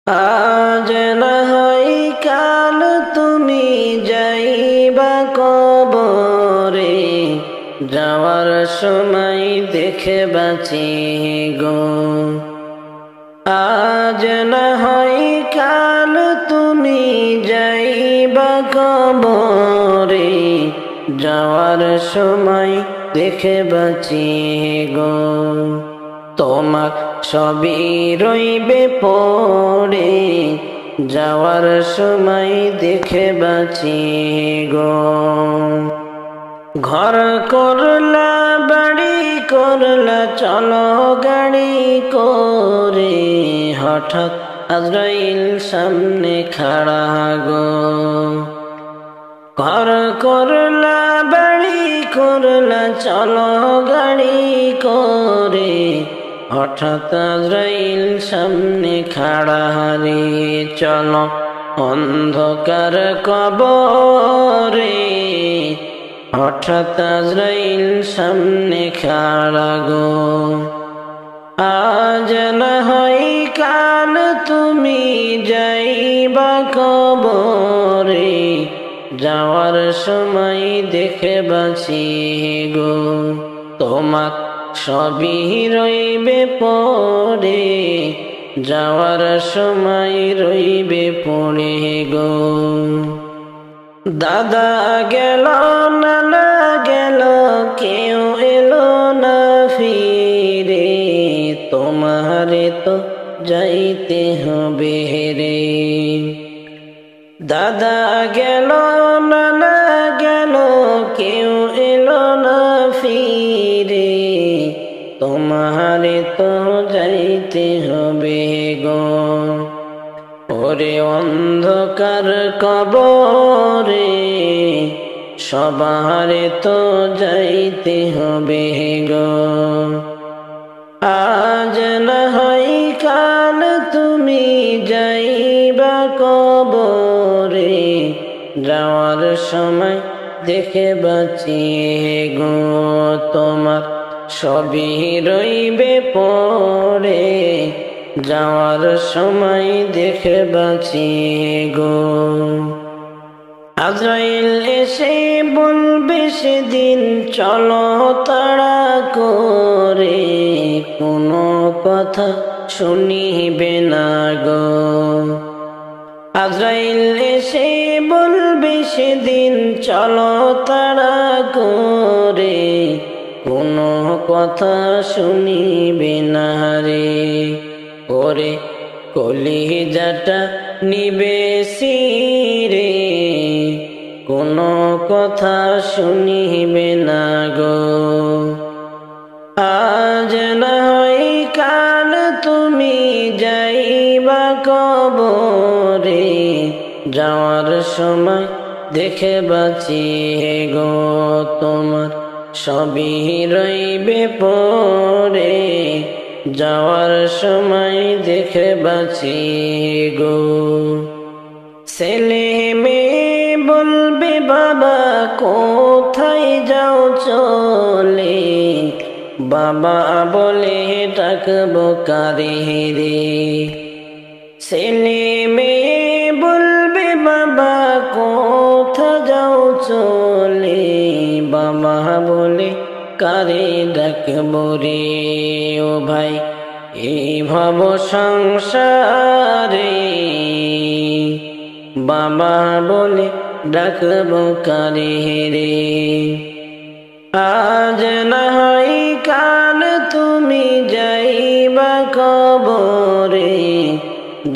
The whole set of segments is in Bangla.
আজ না হয় কাল তুমি যাইবা কবরে, যাওয়ার সময় দেখে বাঁচি গো। আজ না হয় কাল তুমি যাইবা কবরে, যাওয়ার সময় দেখে বাঁচি গো। তোমার সবই রইবে পড়ে, যাওয়ার সময় দেখে বাঁচি গো। ঘর করলা বাড়ি করলা চলো গাড়ি করে, হঠাৎ আজরাইল সামনে খাড়া গো। ঘর করলা বাড়ি করলা চলো গাড়ি করে, হঠাৎ আজরাইল সামনে খাড়া রে। চলো অন্ধকার কবরে, হঠাৎ আজরাইল সামনে খাড়া গো। আজ না হয় কাল তুমি যাইবা কবরে, যাওয়ার সময় দেখে বাঁচি গো। তোমার সবই রইবে পড়ে, যাওয়ার সময় রইবে পড়ে গো। দাদা গেল নানা গেল কেউ এলো না ফিরে, তোমারে তো যাইতে হবে রে। দাদা গেল নানা গেল কেউ এলো না ফিরে, তোমারে তো যাইতে হবে গো। ওরে অন্ধকার কবরে, সবারে তো যাইতে হবে গো। আজ না হয় কাল তুমি যাইবা কবরে, যাওয়ার সময় দেখে বাঁচি গো। তোমার সবই রইবে পড়ে, যাওয়ার সময় দেখে বাঁচি গো। আজরাইল এসে বলবে সেদিন চলো তাড়া করে, কোনো কথা শুনিবে না গো। আজরাইল এসে বলবে সেদিন চলো তাড়া করে, কোনো কথা শুনিবে না রে। ওরে কলিজাটা নিবে সিরে, কোনো কথা শুনিবে না গো। আজ না হয় কাল তুমি যাইবা কবরে, যাওয়ার সময় দেখে বাঁচি গো। তোমার সবই রইবে পড়ে, যাওয়ার সময় দেখে বাঁচি গো। ছেলে মেয়ে বলবে বাবা কোথায় যাও চলে, বাবা বলে ডাকবো কারে রে। ছেলে মেয়ে বলবে বাবা কোথা যাও চলে, বাবা বলে কারে ডাকবো রে। ও ভাই এই ভব সংসারে, বাবা বলে ডাকবো কারে রে। আজ না হয় কাল তুমি যাইবা কবরে,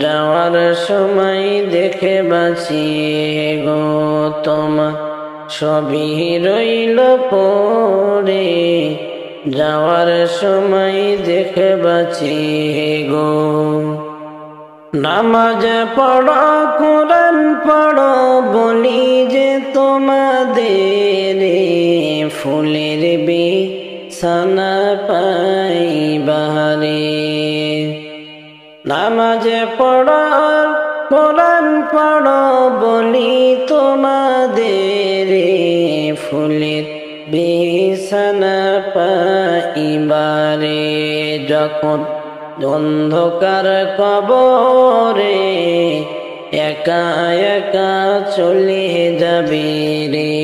যাওয়ার সময় দেখে বাঁচি গো। তোমার সবই রইল পড়ে, যাওয়ার সময় দেখে বাঁচি গো। নামাজ পড়ো কোরআন পড়ো বলি যে তোমাদের, ফুলের বিছানা পাইবারে। নামাজ পড়ো কোরআন পড়ো বলি তোমাদের, ফুলের বিছানা পাইবারে। যখন অন্ধকার কবরে একা একা চলে যাবে রে।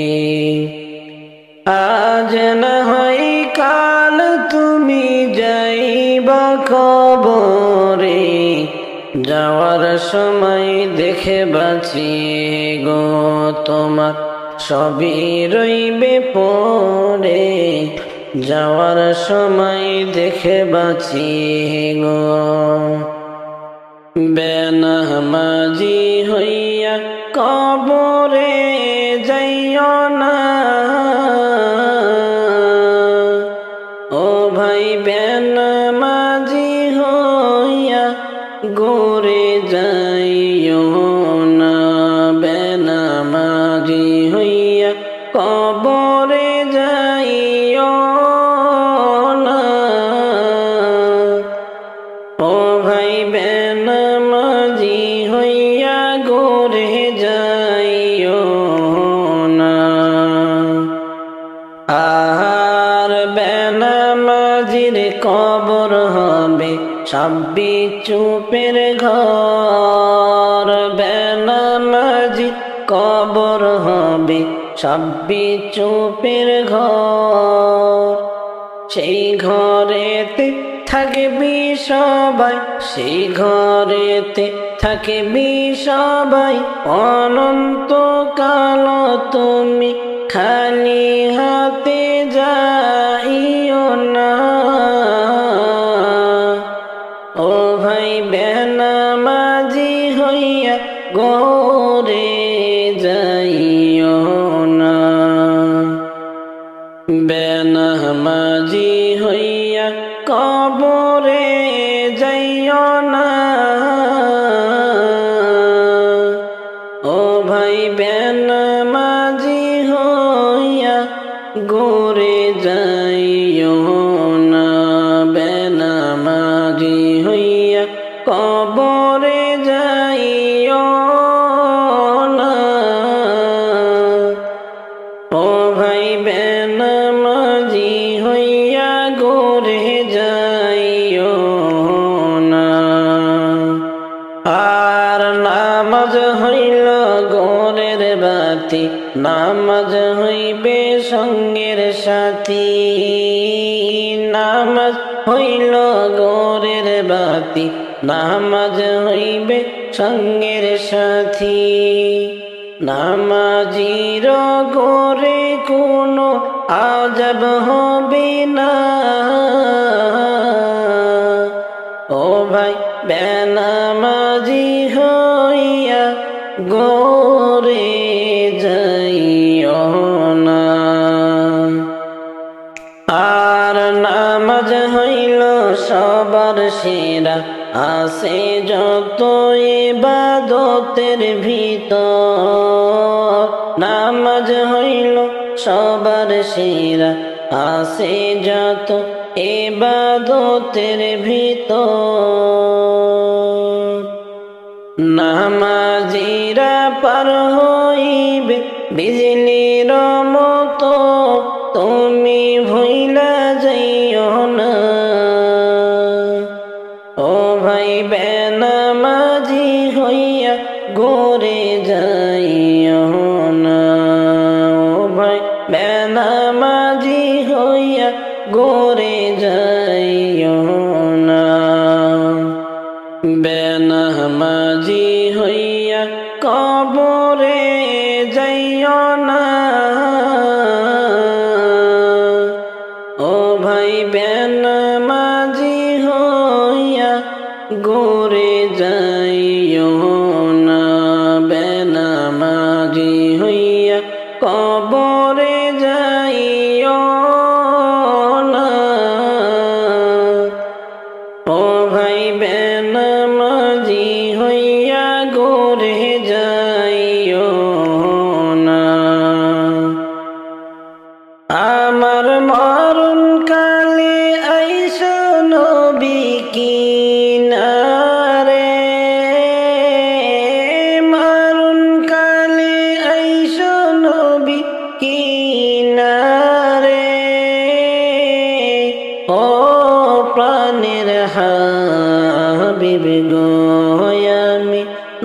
আজ না হয় কাল তুমি যাইবা কবরে, যাওয়ার সময় দেখে বাঁচিয়ে গো তোমার সবই রইবে পড়ে, যাওয়ার সময় দেখে বাঁচিয়ে গো। বেনামাজি হইয়া কবরে যাইও না, ও ভাই বেনামাজি হইয়া গোরে যাইও না, বেনামাজি হইয়া কবরে যাইও না, ও ভাই বেনামাজি হইয়া গোরে যাইও না। আর বেনামাজির কবর হবে সাব্বি চুপের ঘর, বেনামাজি কবর হবে সাব্বি চুপের ঘর। সেই ঘরেতে থাকবি সবাই, সেই ঘরেতে থাকবি সবাই, অনন্তকাল তুমি খালি হাতে যাইও না, ও ভাই বেনামাজি হইয়া গোরে যাইও না, বেনামাজি হইয়া কবরে যাইও না, ও ভাই বেনামাজি হইয়া গোরে যাইও না, বেনামাজি হইয়া কবরে যাইও না, ও ভাই বেনামাজি হইয়া গোরে যাইও না। আর নামাজ হইল গোরের বাতি, নামাজ হইবে সঙ্গের সাথী, নামাজ হইল গোরের বাতি, নামাজ হইবে সঙ্গের সাথী। নামাজির গোরে কোনো আজব হবে না, ও ভাই বেনামাজি হইয়া গোরে যাইও না। আর নামাজ হইল সবার সেরা, আছে যত ইবাদতের ভিতর, নামাজ হইল সবার সেরা, আছে যত ইবাদতের ভিতর। নামাজিরা পার হইবে বিজলির মতো, তুমি ভুইলা যাইও না, ও ভাই বেনামাজি হইয়া গোরে যাইও না, ও ভাই বেনামাজি হইয়া গোরে যাইও না, বেনামাজি হইয়া কবরে যাইও না, ও ভাই বেনামাজি হইয়া গোরে যাইও না, বেনামাজি হইয়া কবরে যাইও না, ও ভাই বেনামাজি হইয়া গোরে যাইও না। আমার মরণ কালে আইসো নবী কিনারে,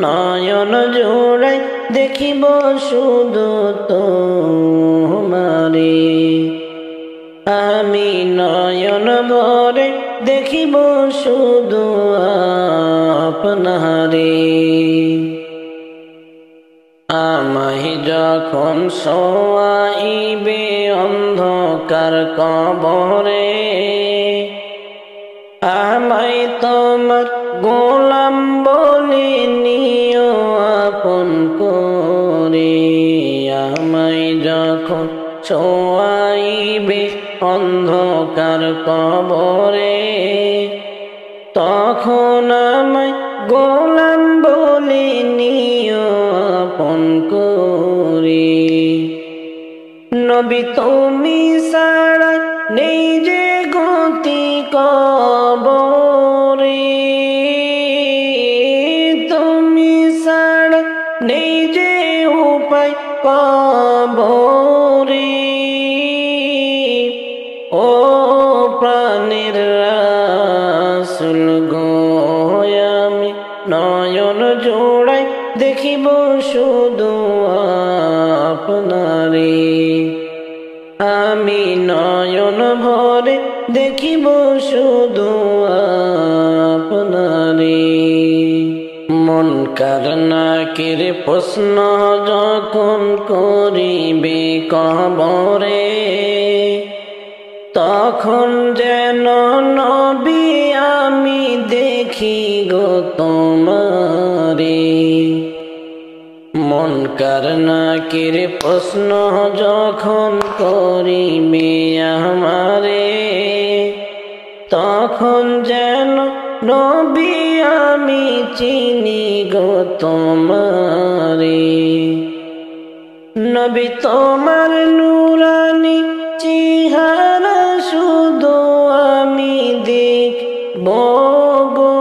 নয়ন জোড়াই দেখিব শুধু তোমারে। আমি নয়ন ভরে দেখিব শুধু আপনারে। আমায় যখন শোয়াইবে অন্ধকার কবরে, আমায় তোমার গোলাম বলে নিও আপন করে। আমায় যখন শোয়াইবে অন্ধকার কবরে, তখন আমায় গোলাম বলে নিও আপন করে। নবী তুমি ছাড়া নেই যে গতি কবরে, তুমি ছাড়া নেই যে উপায় কবরে। ও প্রাণের রাসূল গো, আমি নয়ন জোড়াই দেখিব শুধু আপনারে। আমি নয়ন ভরে দেখিব শুধু আপনারে। মুনকার নাকির প্রশ্ন যখন করিবে কবরে, তখন যেন নবী আমি দেখি গো তোমারে। মুনকার নাকির প্রশ্ন যখন করিবে আমারে, তখন যেন নবী আমি চিনি গো তোমারে। নবী তোমার নুরানি চেহারা শুধু আমি দেখব গো,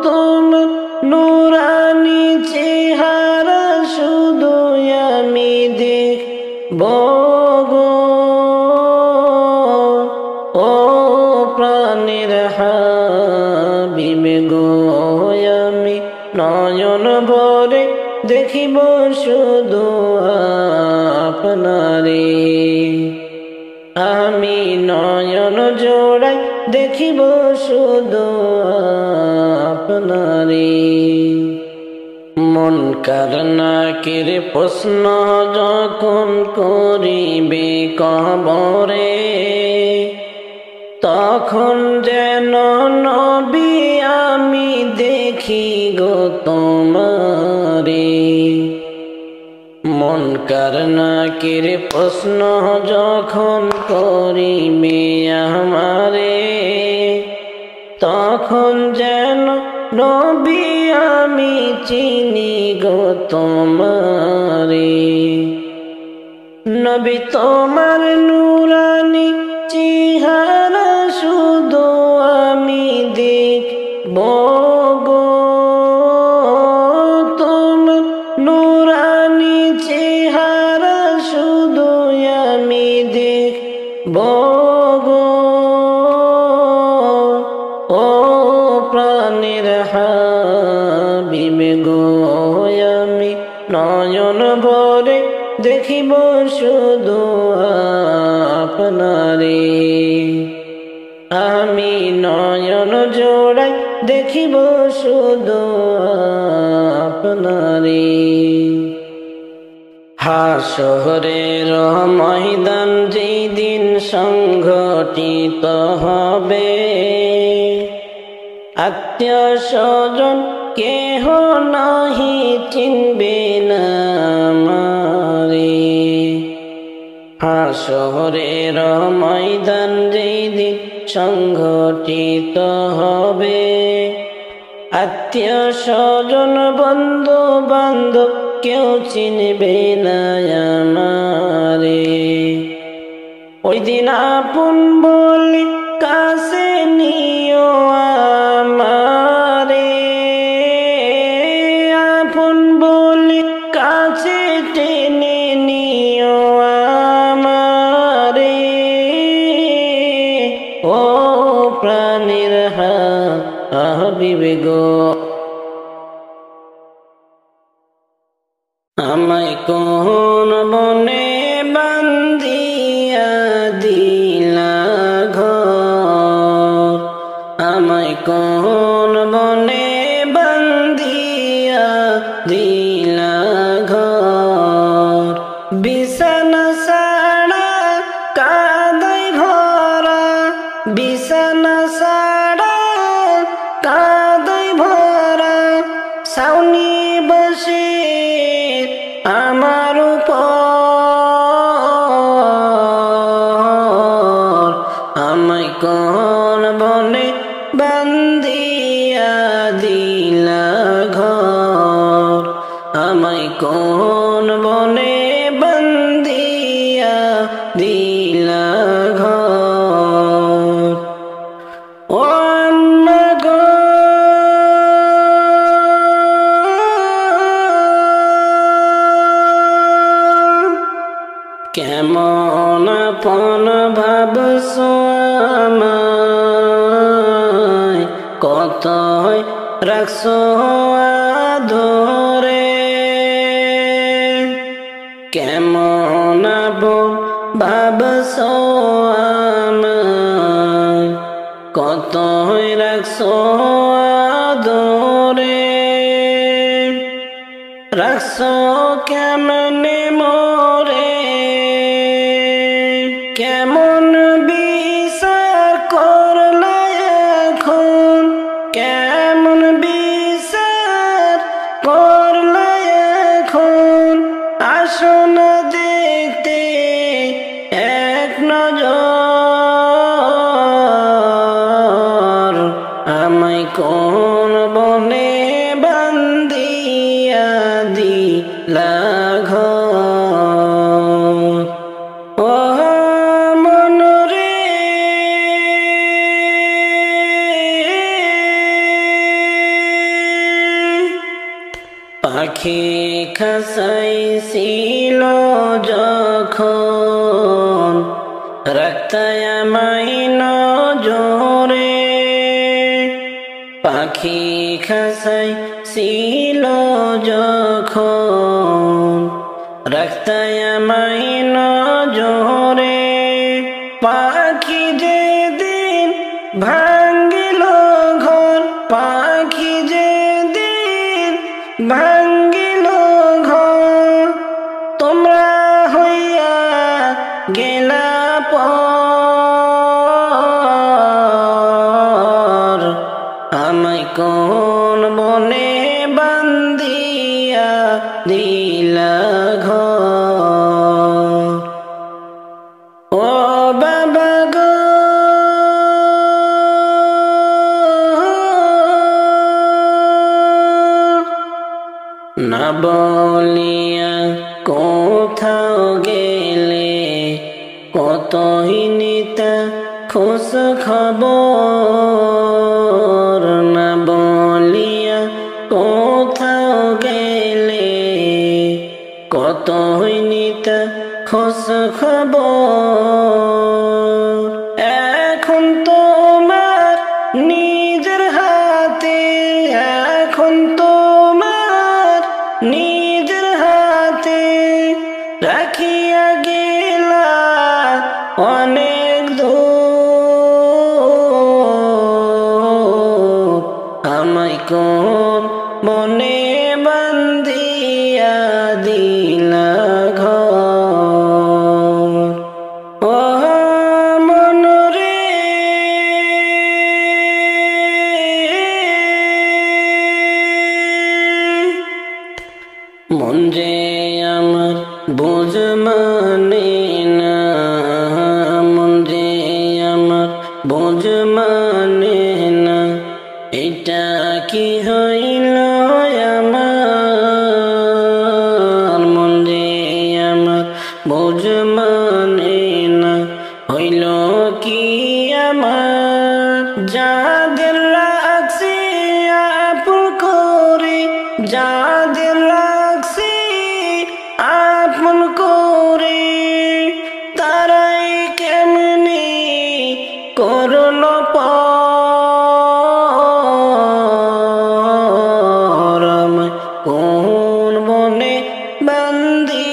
তোমার নুরানি চেহারা শুধু আমি দেখব গো। ও প্রাণের হাবিব গো, আমি নয়ন ভরে দেখিব শুধু আপনারে। আমি নয়ন জোড়াই দেখিব শুধু আপনারে। মুনকার নাকির প্রশ্ন যখন করিবে কবরে, তখন যেন নবী আমি দেখি গো তোমারে। মুনকার নাকির প্রশ্ন যখন করিবে আমারে, তখন যেন নবী আমি চিনি গো তোমারে। নবী তোমার নুরানি চেহারা শুধু আমি দেখব গো, তোমার নুরানি চেহারা শুধু আমি দেখব গো। ও প্রাণের হাবিব গো, আমি নয়ন ভরে দেখিব শুধু আপনারে। আমি নয়ন জোড়াই দেখিব শুধু আপনারে। হাসরের ময়দান যেদিন সংঘটিত হবে, আত্মীয় স্বজন কেহ নাহি চিনবে না আমারে। হাসরের ময়দান যেদিন সংঘটিত হবে, আত্মীয় স্বজন বন্ধু বান্ধব কেউ চিনবে না আমারে। ওই দিন আপন বলে কাছে নিও আমারে, আপন বলে কাছে টেনে নিও আমারে। ও প্রাণের হাবিব গো, কোন বনে বান্ধিয়া দিলা ঘর, আমায় কোন বনে বান্ধিয়া দিলা ঘর। বিছানা ছাড়া কাদায় ভরা, বিছানা ছাড়া কাদায় ভরা, ছাউনি বসে আমার উপর, আমায় কোন বনে বান্ধিয়া দিলা ঘর, আমায় কোন বনে বান্ধিয়া দিলা ঘর। ও আম্মা গো, কেমন আপন ভাবছো আমায়, কতই রাখছো আদরে, কেমন আপন ভাবছো আমায়, কতই রাখছো আদরে, রাখছো কেমনে মোরে, কেমন বিচার করলা এখন, কেমন বিচার করলা এখন, আসো না দেখতে এক নজর, আমায় কোন বনে বান্ধিয়া দিলা ঘর। ও মন রে, পাখি খাসাইছিল যখন, রাখতায় আমায় নজরে, পাখি খাসাইছিল যখন, রাখতায় আমায় নজরে, পাখি যেদিন ভাঙ্গিল ঘর, পাখি যেদিন ভাঙ্গিল ঘর, তোমরা হইয়া গেলা পর, আমায় কোন বনে বান্ধিয়া দিলা ঘর। ও বাবা গো, না বলিয়া কোথাও গেলে, কতই নিতা খোঁজ খবর, না বলিয়া কোথাও গেলে, কতই নিতা খোঁজ খবর। এখন তোমার নিজের হাতে, এখন তোমার নিজের হাতে, রাখিয়া গেলা অনেক দূর, আমায় কোন বনে বান্ধিয়া দিলা ঘর। ও মন রে, মন যে আমার বোঝ মানে না, মন যে আমার বোঝ মানে না, এটা কি হইল আমার, মন যে আমার বোঝ মানে না, হইল কি আমার। যাদের রাখছি আপন করে, যাদের রাখছি আপন করে, তারাই কেমনি করল পর, আমায় কোন বনে বান্ধি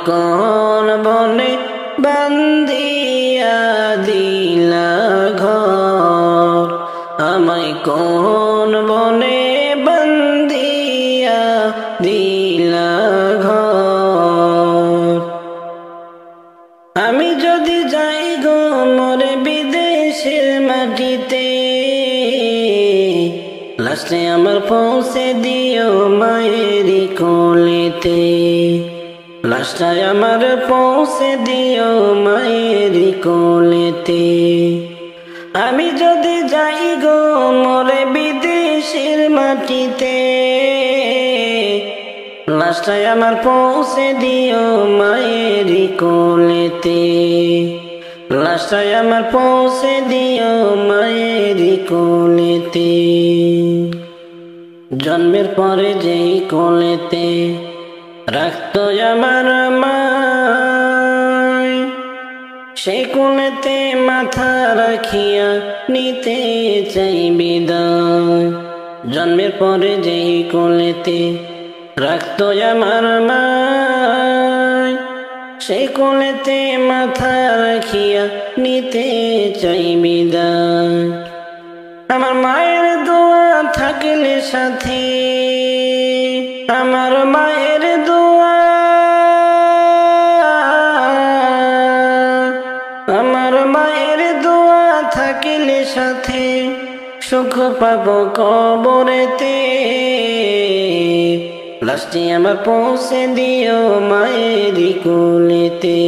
কোন বনে বান্ধিয়া দিলা ঘর, আমায় কোন বনে বান্ধিয়া দিলা ঘর। আমি যদি যাই গো মরে বিদেশের মাটিতে, লাস্টে আমার পৌঁছে দিও মায়েরি কোলেতে, লাস্টায় আমার পৌঁছে দিও মায়েরি কোলেতে। আমি যদি যাই গো মরে বিদেশের মাটিতে, লাস্টায় আমার পৌঁছে দিও মায়েরি কোলেতে, লাস্টায় আমার পৌঁছে দিও মায়েরি কোলেতে। জন্মের পরে যেই কোলেতে রাখতো আমার মায়, সেই কোলেতে মাথা রাখিয়া নিতে চাই বিদায়। জন্মের পরে যেই কোলেতে রাখতো আমার মায়, সেই কোলেতে মাথা রাখিয়া নিতে চাই বিদায়। আমার মায়ের দোয়া থাকলে সাথে, আমার মায়ের দোয়া, আমার মায়ের দোয়া থাকলে সাথে, সুখ পাবো কবরেতে। লাস্টে আমার পৌঁছে দিও মায়েরি কোলেতে।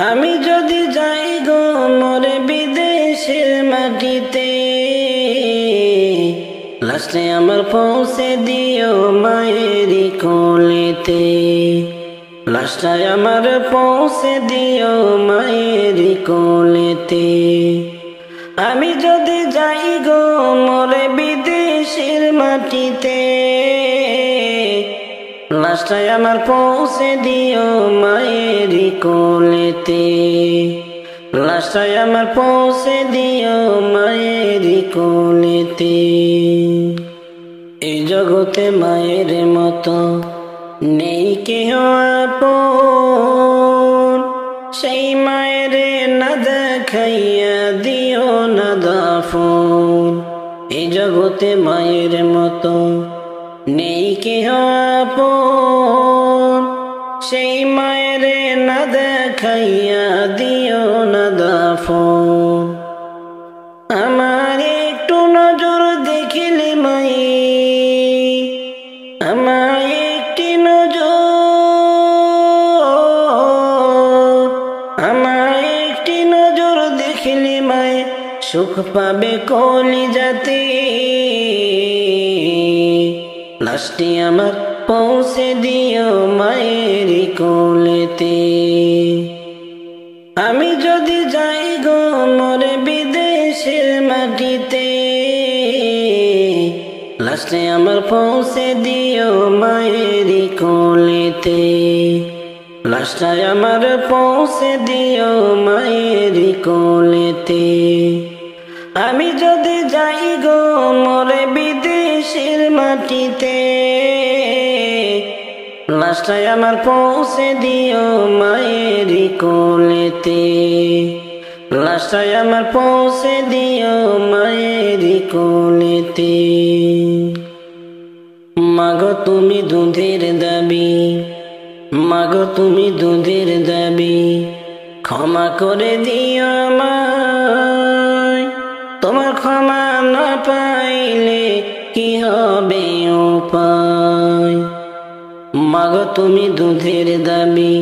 আমি যদি যাই গো মরে বিদেশের মাটিতে, লাস্টে আমার পৌঁছে দিও মায়েরি কোলেতে, লাস্টায় আমার পৌঁছে দিও মায়েরি কোলেতে। আমি যদি যাই গো মরে বিদেশের মাটিতে, লাস্টায় আমার পৌঁছে দিও মায়েরি কোলেতে, লাস্টায় আমার পৌঁছে দিও মায়েরি কোলেতে। এই জগতে মায়ের মতো নেই কেহ আপন, সেই মায়ের না দেখাইয়া দিও না দাফন। এই জগতে মায়ের মতো নেই কেহ আপন, সেই মায়ের না দেখাইয়া দিও না দাফন। আমার একটু নজর দেখিলে মাই, আমার একটি নজর, আমার একটি নজর দেখিলে মায় সুখ পাবে কলিজাতে। লাস্টে আমার পৌঁছে দিও মায়েরি কোলেতে। আমি যদি যাই গো মরে বিদেশের মাটিতে, লাস্টে আমার পৌঁছে দিও মায়েরি কোলেতে, লাস্টায় আমার পৌঁছে দিও মায়েরি কোলেতে। আমি যদি যাই গো মরে বিদেশের মাটিতে, লাস্টায় আমার পৌঁছে দিও মায়েরি কোলেতে, লাস্টায় আমার পৌঁছে দিও মায়েরি কোলেতে। মাগো তুমি দুধের দাবি, মাগো তুমি দুধের দাবি, ক্ষমা করে দিও আমায়। তোমার ক্ষমা না পাইলে কি হবে উপায়। মাগো তুমি দুধের দাবি,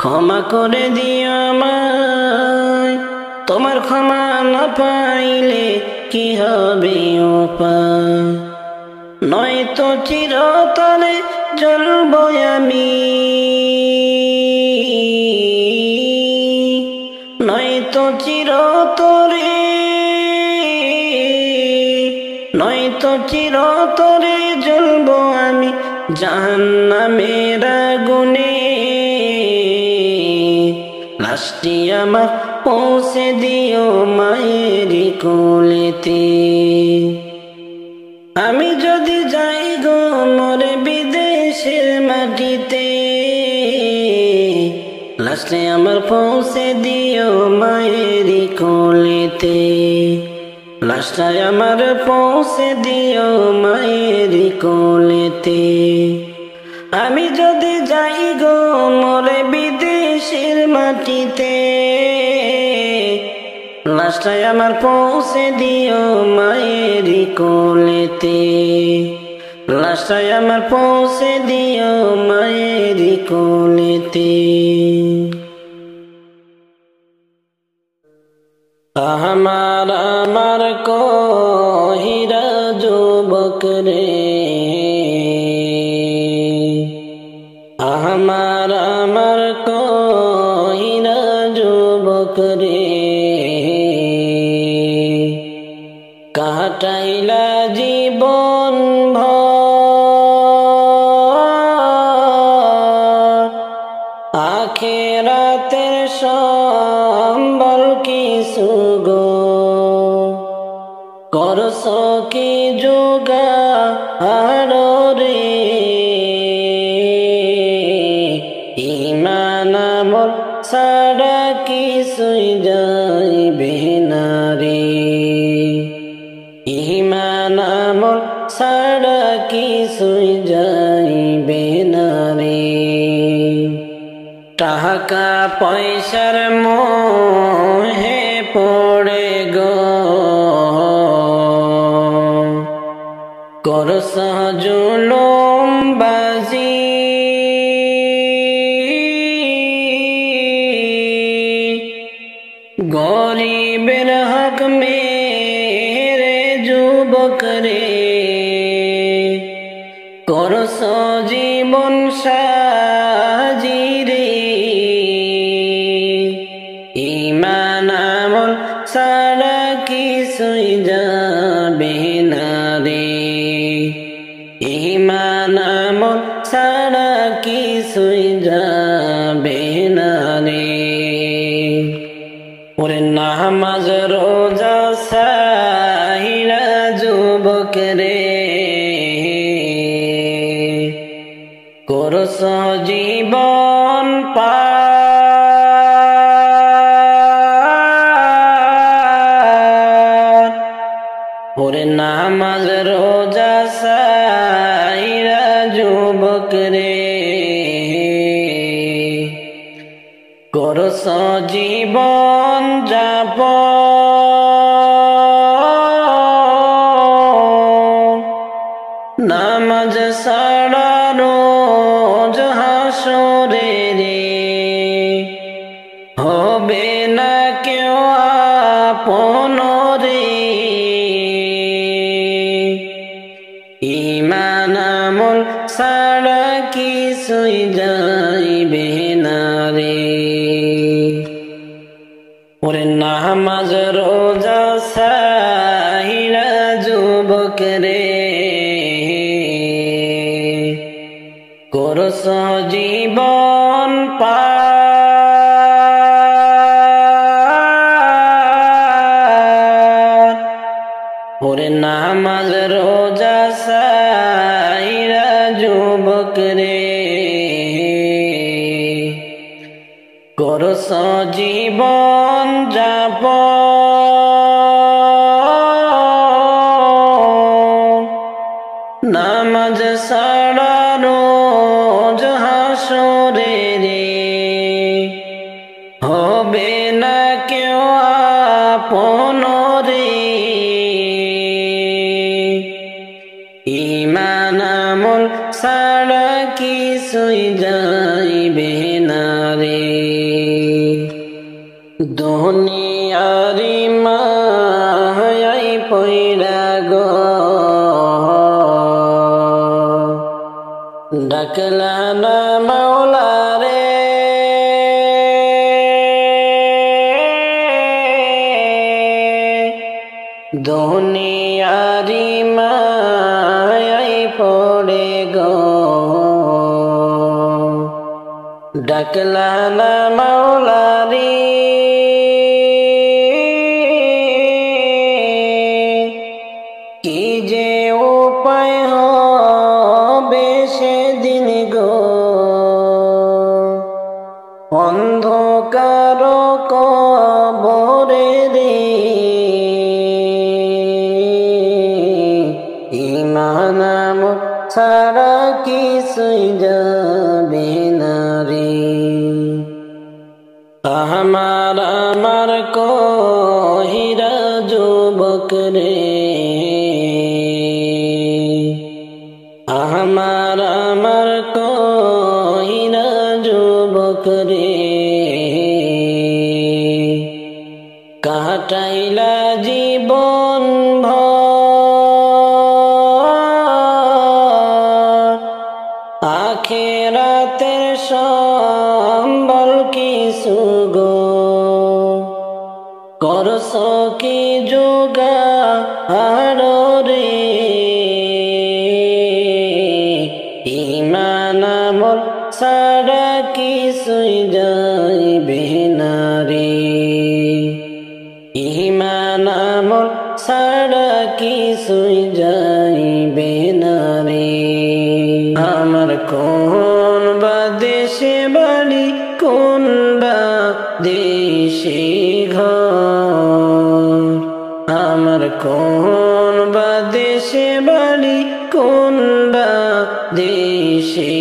ক্ষমা করে দিও আমায়। তোমার ক্ষমা না পাইলে কি হবে উপায়। নয়তো চিরতরে জ্বলব আমি, নয়তো চিরতরে, নয়তো চিরতরে জ্বলব আমি জাহান্নামের আগুনে। লাস্টে আমার পৌঁছে দিও মায়েরি কোলেতে। আমি যদি যাই গো মরে বিদেশের মাটিতে, লাস্টে আমার পৌঁছে দিও মায়েরি কোলেতে, লাস্টে আমার পৌঁছে দিও মায়েরি কোলেতে। আমি যদি যাই গো মরে বিদেশের মাটিতে, লাস্টে আমার পৌঁছে দিও মায়েরি কোলেতে, লাস্টে আমার পৌঁছে দিও মায়েরি কোলেতে। আমার কহিরা যুবক রে, আমার কহিরা যুবক রে, কাটাইলা জীবন ভর, আখিরাতের সম্বল কিছু গো, করছ কি জোগাড় রে, ঈমান আমল ছাড়া কিছুই যাইবে না রে, ঈমান আমল ছাড়া কিছুই যাইবে না রে। টাকা পয়সার মোহে পড়ে গো, করছ জুলুম বাজি, গরিবের হক মেরে যুবক রে, করছ জীবন সাজি রে, ঈমান আমল ছাড়া কিছুই যাবে না রে, ঈমান আমল ছাড়া কিছুই যাবে না রে। ওরে নামাজ রোজা সাহিলা যুবক রে, করছ জীবন পার, ওরে নামাজ রোজা সাহিলা যুবক রে, করছ জীবন যাপন, নামাজ ছাড়া রোজ হাসরে রে, হবে না কেউ আপন রে, ঈমান আমল ছাড়া কিছুই যাইবে না রে। ওরে নামাজ রোজা সাহিলা যুবক রে, করছ জীবন পার, ওরে নামাজ রোজা সাহিলা যুবক রে, করছ জীবন যাপন, নামাজ ছাড়া রোজ হাসরে রে, হবে না কেউ আপন রে, ঈমান আমল ছাড়া কিছুই যাইবে না রে। দুনিয়ারি মায়াই পইড়া গো, ডাকলা না মাওলা রে, দুনিয়ারি মায়াই পড়ে গো, ডাকলা না মাওলা রে, কি যে উপায় হবে সেদিন গো, অন্ধ কিছুই যাবে না রে। আমার কহিরা যুবক রে, আমার কহিরা যুবক রে, কাটাইলা জীবন ভর, আখিরাতের সম্বল কিছু গো, করছ কি জোগাড় রে। ঈমান আমল ছাড়া কিছুই যাইবে না রে। ঈমান আমল ছাড়া কিছুই যাইবে না রে। আমার কোন বা দেশে বাড়ি, কোন বা দেশে ঘর, আমার কোন বা দেশে বাড়ি, কোন বা দেশে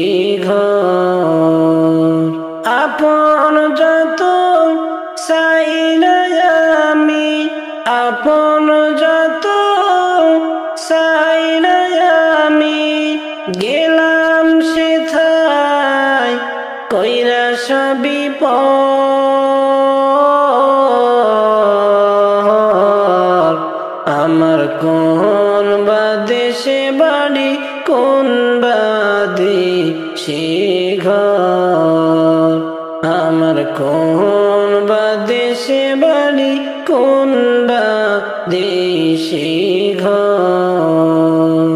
ঘর। আপন যত চাইলে আমি, আপন যত চাইলে আমি, গেলাম সেথায় কইরা সবই পর। আমার কোন বা দেশে বাড়ি, কোন বা দেশে ঘর, আমার কোন বা দেশে বাড়ি, কোন বা দেশে ঘর।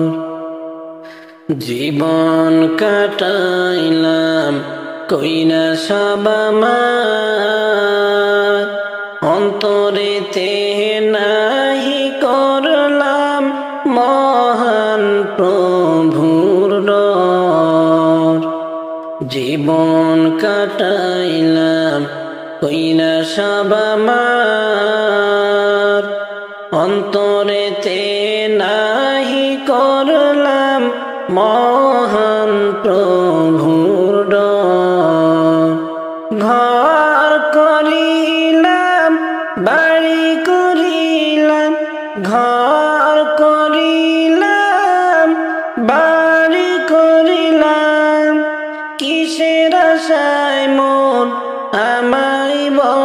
জীবন কাটাইলাম কইরা সব আমার, অন্তরেতে নাহি করলাম মহান প্রভুর ডর। জীবন কাটাইলাম কইরা সব আমার, অন্তরেতে নাহি করলাম মহান প্রভুর ডর। ঘর করিলাম, বাড়ি করিলাম, ঘর করিলাম, বাড়ি করিলাম, কিসের আশায় মন আমায় বল।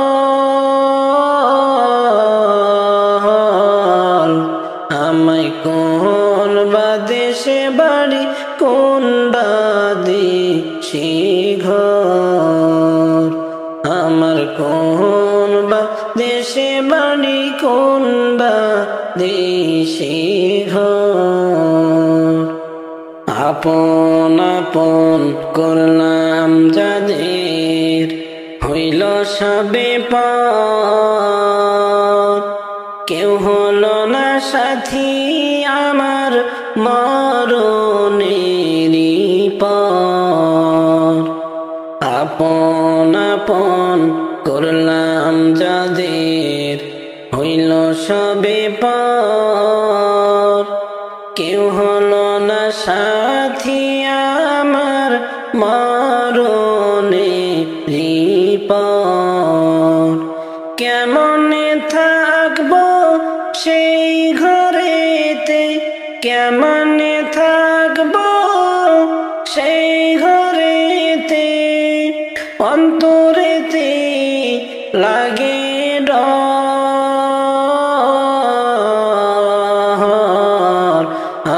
আমায় কোন বা দেশে বাড়ি, কোন বা দেশে ঘর, আমার কোন বা দেশে বাড়ি, কোন বা দেশে ঘর। আপন আপন করলাম যাদের, হইল সবে পর। কেউ হলো না সাথী আমার মরণেরই পর। আপন আপন করলাম যাদের, হইল সবে পর। কেউ হলো না সাথী আমার মরণেরই পর। কেমনে থাকবো সেই ঘরেতে, কেমনে থাকবো সেই ঘরেতে, অন্তরেতে লাগে ডর।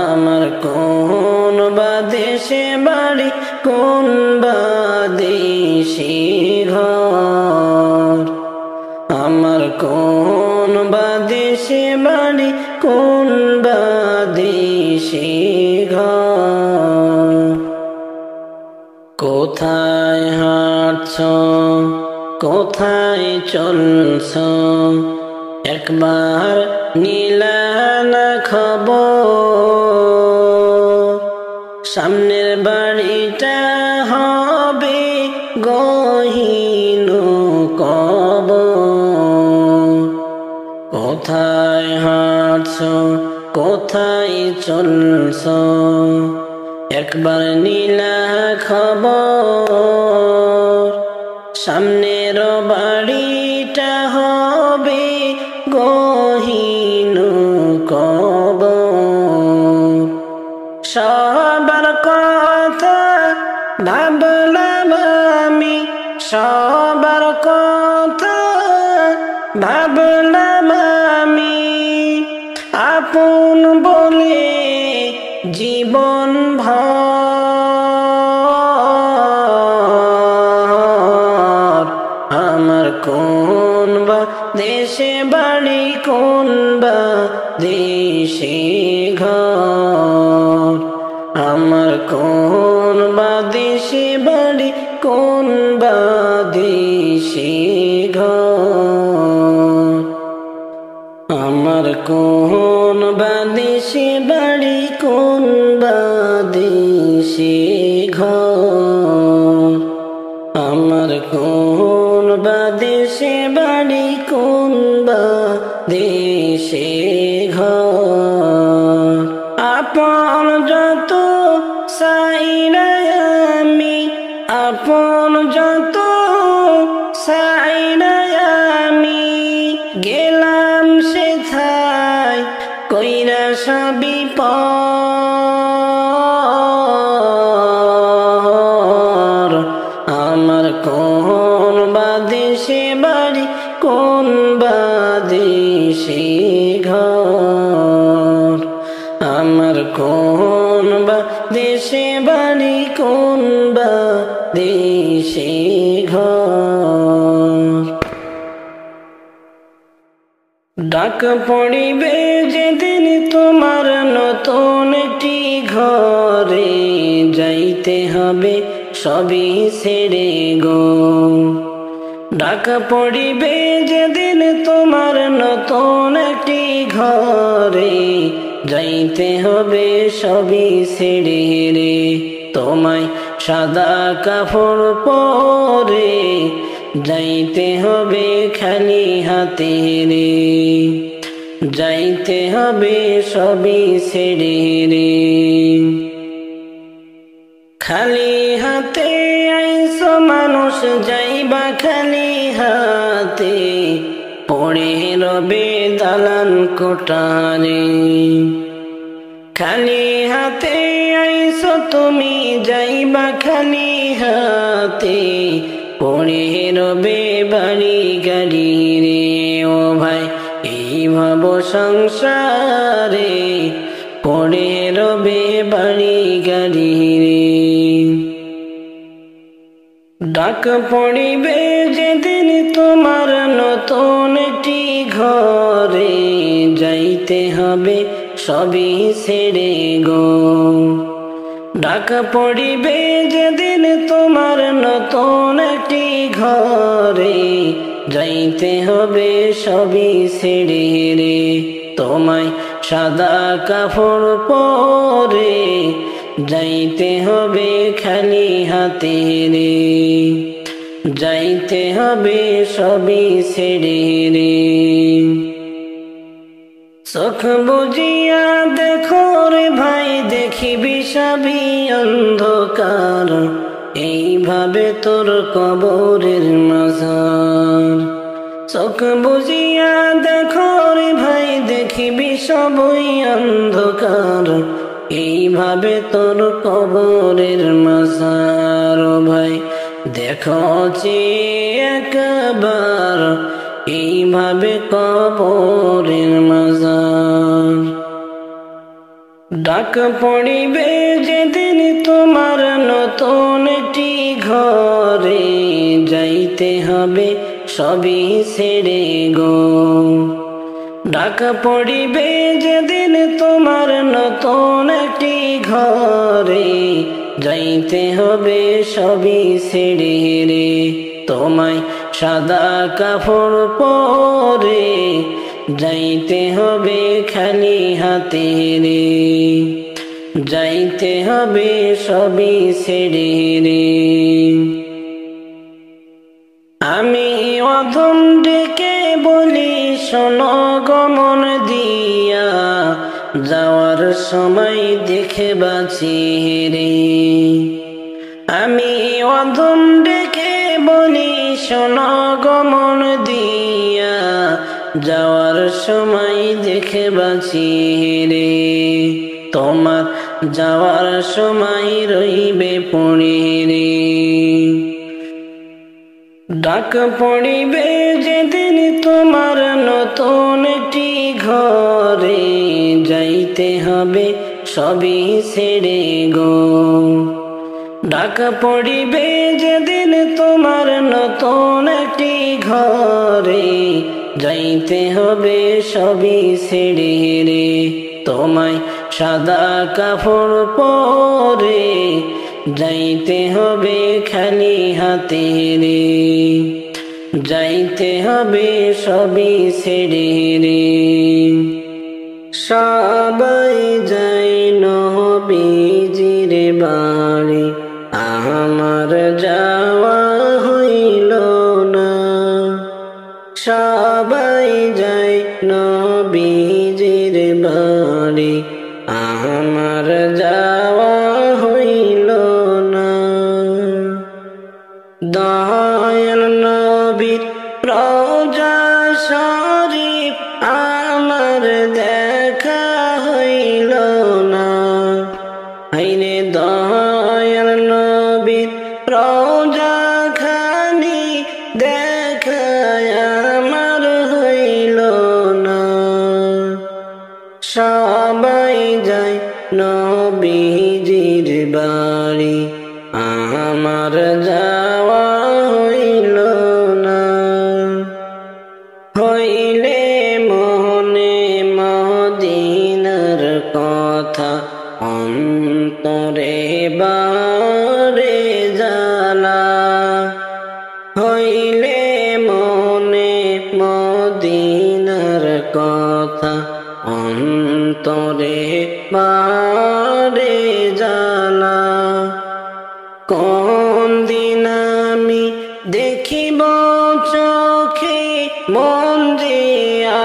আমার কোন বা দেশে বাড়ি, কোন বা দেশে ঘর, আমার কোন বা দেশে বাড়ি, কোন বা দেশে ঘর। কোথায় হাঁটছ, কোথায় চলছ, একবার নিলা না খবর। সামনের বাড়িটা হবে গহীন কবর। কোথায় হাঁটছ, কোথায় চলছ, একবার নীলা খবর সামনের বাড়িটা হবে গহীন কবর। সবার কথা ভাবলাম আমি, সবার কথা ভাবলাম আমি, আপন বলে জীবন ভর। আমার কোন বা দেশে বাড়ি, কোন বা দেশে ঘর। আমার কোন বা দেশে বাড়ি, কোন বা দেশে ঘর। আমার কোন বা দেশে বাড়ি, কোন বা দেশে ঘর। আমার কোন বা দেশে বাড়ি, কোন বা দেশে ঘর। আপন যত চাইনা আমি, আপন যত চাইনা আমি, গেলাম সেথায় কইরা সবই পর। আমার কোন বা দেশে বাড়ি, কোন বা দেশে ঘর। আমার কোন বা দেশে বাড়ি, কোন বা দেশে ঘর। ডাক পড়িবে যেদিন তোমার নতুন একটি ঘরে, যাইতে হবে সবই ছেড়ে গো। ডাক পড়িবে যেদিন তোমার নতুন একটি ঘরে, যাইতে হবে সবই ছেড়ে রে। তোমায় সাদা কাপড় পরে যাইতে হবে খালি হাতে রে। যাইতে হবে সবই ছেড়ে রে। খালি হাতে আইসো মানুষ, যাইবা খালি হাতে, পড়ে রবে দালান কোটারে। খালি হাতে আইসো তুমি, যাইবা খালি হাতে, পড়ে রবে বাড়ি গাড়ি রে। ও ভাই এই ভাব সংসারে, পড়ে রবে বাড়ি গাড়ি রে। ডাক পড়িবে যেদিন তোমার নতুন একটি ঘরে, যাইতে হবে সবই ছেড়ে গো। ডাক পড়িবে যেদিন তোমার নতুন একটি ঘরে, যাইতে হবে সবই ছেড়ে রে। তোমায় সাদা কাপড় পরে যাইতে হবে খালি হাতে রে। যাইতে হবে সবই ছেড়ে রে। চোখ বুজিয়া দেখো রে ভাই, দেখিবি সবই অন্ধকার, এইভাবে তোর কবরের মাঝার। চোখ বুজিয়া দেখো রে ভাই, দেখিবি সবই অন্ধকার, এইভাবে তোর কবরের মাঝার। ও ভাই দেখো যে একবার, এইভাবে কবরের মাঝার। ডাক পড়িবে যেদিন তোমার নতুন একটি ঘরে, যাইতে হবে সবই ছেড়ে গো। ডাক পড়িবে যেদিন তোমার নতুন একটি ঘরে, যাইতে হবে সবই ছেড়ে রে। তোমায় সাদা কাপড় পরে যাইতে হবে খালি হাতে রে। যাইতে হবে সবই ছেড়ে রে। আমি অধম ডেকে বলি শোনো গমন দিয়া, যাওয়ার সময় দেখে বাঁচি রে। আমি অধম ডেকে বলি শোনো গো মন দিয়া, যাওয়ার সময় দেখে বাঁচি রে। তোমার যাওয়ার সময় রইবে পড়ে রে। ডাক পড়িবে যেদিন তোমার নতুন একটি ঘরে, যাইতে হবে সবই ছেড়ে গো। ডাক পড়িবে যেদিন তোমার নতুন একটি ঘরে, যাইতে হবে সবই ছেড়ে রে। তোমায় সাদা কাপড় পরে যাইতে হবে খালি হাতে রে। যাইতে হবে সবই ছেড়ে রে। সবাই যাই নবীজির বাড়ি, আমার যাওয়া হইল না। সবাই যাই নবীজির বাড়ি, আমার যাওয়া হইল না। দয়াল নবীর রওজা শরীফ আমার দেখা হইল না। হাইরে দয়াল নবীর রওজা খানি দেখা আমার হইল না। সবাই যায় নবীজির বাড়ি, আমার যাওয়া হইল না। হইলে মনে মদিনার কথা, অন্তরে বারে জ্বালা। হইলে মনে মদিনার কথা, অন্তরে বারে জ্বালা। কোন দিন আমি দেখিব চোখে, মন যে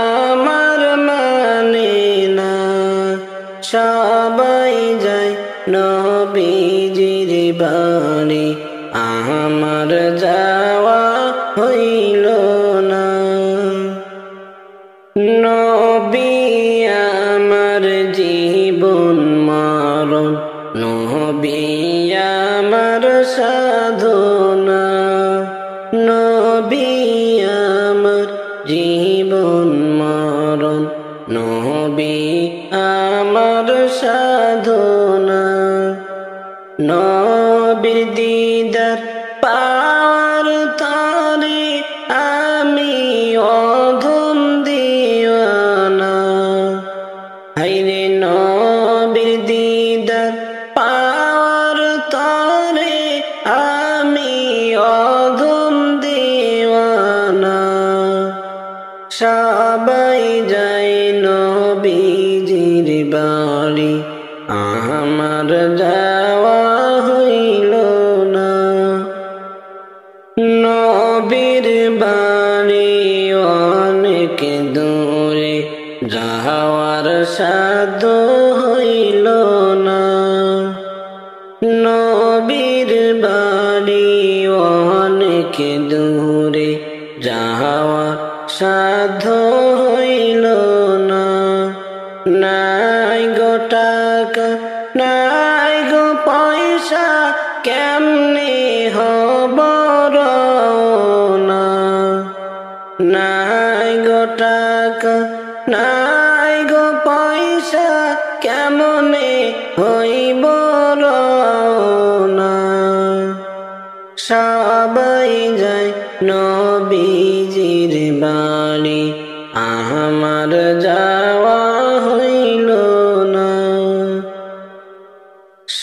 আমার মানে না। সবাই যায় নবীজির বাড়ি, আমার যাওয়া হইল না। নবী আমার জীবন মরণ, নবী আমার সাধনা। নবী আমার জীবন মরণ, নবী আমার সাধনা। নবীর দিদার পাওয়ার তরে আমি অধম দিওয়ানা। হাইরে নবীর দিদার পাওয়ার তরে আমি অধম দিওয়ানা। সবাই যায় নবীজির বাড়ি, আমার যাওয়া হইল না। নবীর বাড়ি অনেক দূরে, যাওয়ার সাধ্য হইল না। নবীর বাড়ি অনেক দূরে, যাওয়ার সাধ্য হইল না। নাই গো টাকা, নাই গো পয়সা, কেমনে হব রওনা। নাই গো টাকা, নাই গো পয়সা, কেমনে হইব রওনা। সবাই যায় নবীজির বাড়ি, আমার যাওয়া হইল না।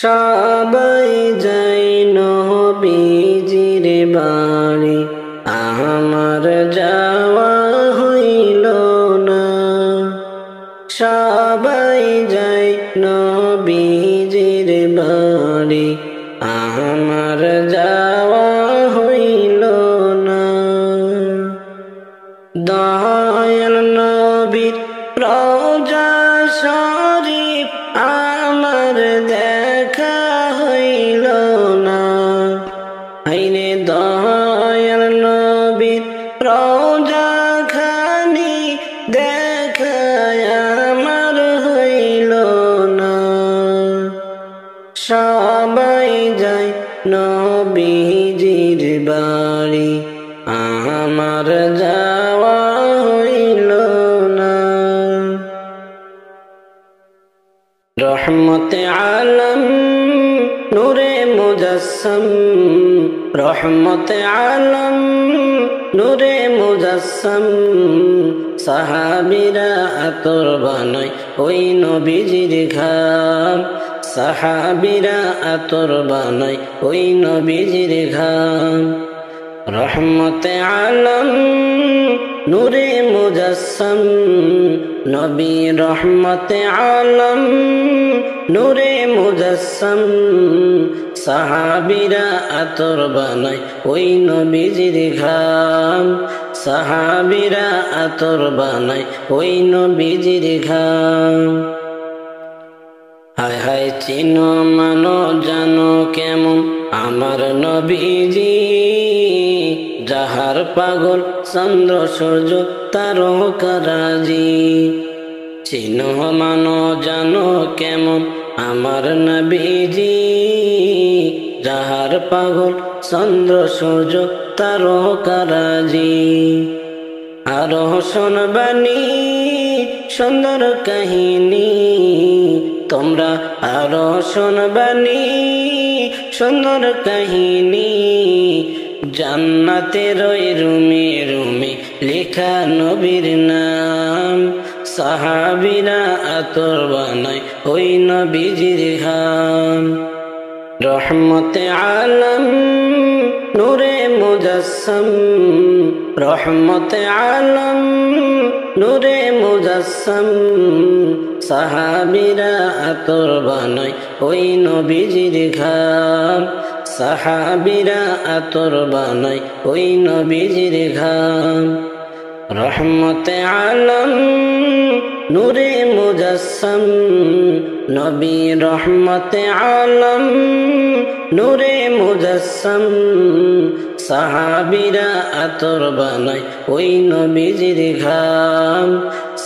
সবাই যায় নবীজির বাড়ি, আমার যাওয়া হইল না। সবাই যায় নবীজির বাড়ি, আমার যাওয়া হইল না। দয়াল নবীর রওজা শরীফ নবীজির বাড়ি আমার যাওয়া হইল না। রহমতে আলম নূরে মুজাসসম, রহমতে আলম নূরে মুজাসসম, সাহাবীরা আতর বানায় ওই নবীজির ঘাম, সাহাবীরা আতর বানায় ওই নবীজির ঘাম। রহমতে আলম নূরে মুজাসসম, নবী রহমতে আলম নূরে মুজাসসম, সাহাবীরা আতর বানায় ওই নবীজির ঘাম, সাহাবীরা আতর বানায় ওই নবীজির ঘাম। হায় হায় চিনো মানো জানো কেমন আমার নবীজি, যাহার পাগল চন্দ্র সূর্য তারকারাজি। চিনো মানো জানো কেমন আমার নবীজি, যাহার পাগল চন্দ্র সূর্য তারকারাজি। আরো শোনবানি সুন্দর কাহিনী তোমরা, আরো শোনবানি সুন্দর কাহিনী, জান্নাতের ওই রুমে রুমে লেখা নবীর নাম, সাহাবীরা আতর বানায় ওই নবীজির ঘাম। রহমতে আলম নূরে মুজাসসম, রহমতে আলম নূরে মুজাসসম, সাহাবীরা আতর বানায় ওই নবীজির ঘাম, সাহাবীরা আতর বানায় ওই নবীজির ঘাম। রহমতে আলম নূরে মুজাসসম, নবী রহমতে আলম নূরে মুজাসসম, সাহাবীরা আতর বানায় ওই নবীজির ঘাম,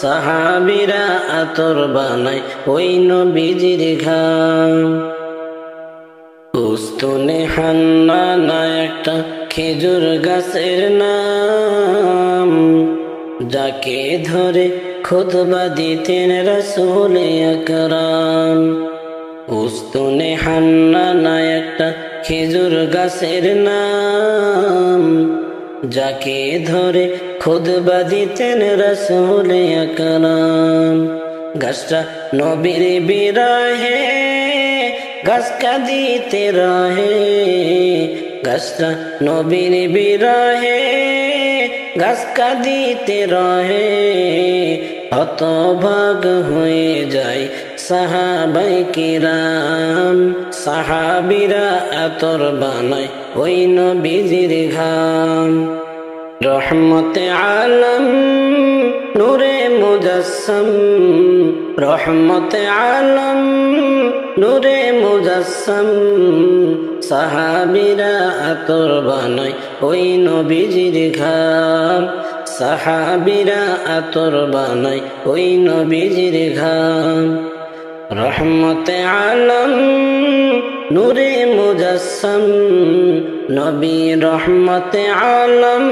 সাহাবীরা আতর বানায় ওই নবীজির ঘাম। উস্তুনে হান্নানা একটা খেজুর গাছের নাম, যাকে ধরে খুতবা দিতেন রাসূল আকরাম। উস্তুনে হান্নানা একটা খেজুর গাছের নাম, যাকে ধরে খুতবা দিতেন রাসূল আকরাম। গাছটা নবীর বিরহে গাছ কাঁদিতে রহে, গাছটা নবীর বিরহে গাছ কাঁদিতে রহে, হতভাগ হয়ে যায় সাহাবায়ে কিরাম, সাহাবীরা আতর বানায় ওই নবীজির ঘাম। রহমতে আলম নূরে মুজাসসম, রহমতে আলম নূরে মুজাসসম, সাহাবীরা আতর বানায় ওই নবীজির ঘাম, সাহাবীরা আতর বানায় ওই নবীজির ঘাম। রহমতে আলম নূরে মুজাসসম, নবী রহমতে আলম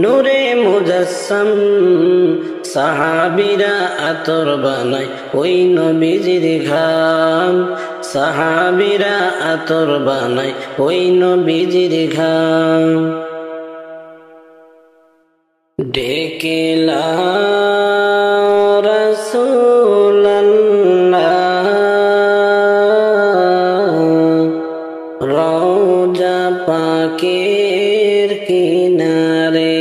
নূরে মুজাসসম, সাহাবীরা আতর বানায় ওই নবীজির ঘাম, সাহাবীরা আতর বানায় ওই নবীজির ঘাম। ডেকে লাও রাসূলাল্লাহ রওজা পাকের কিনারে,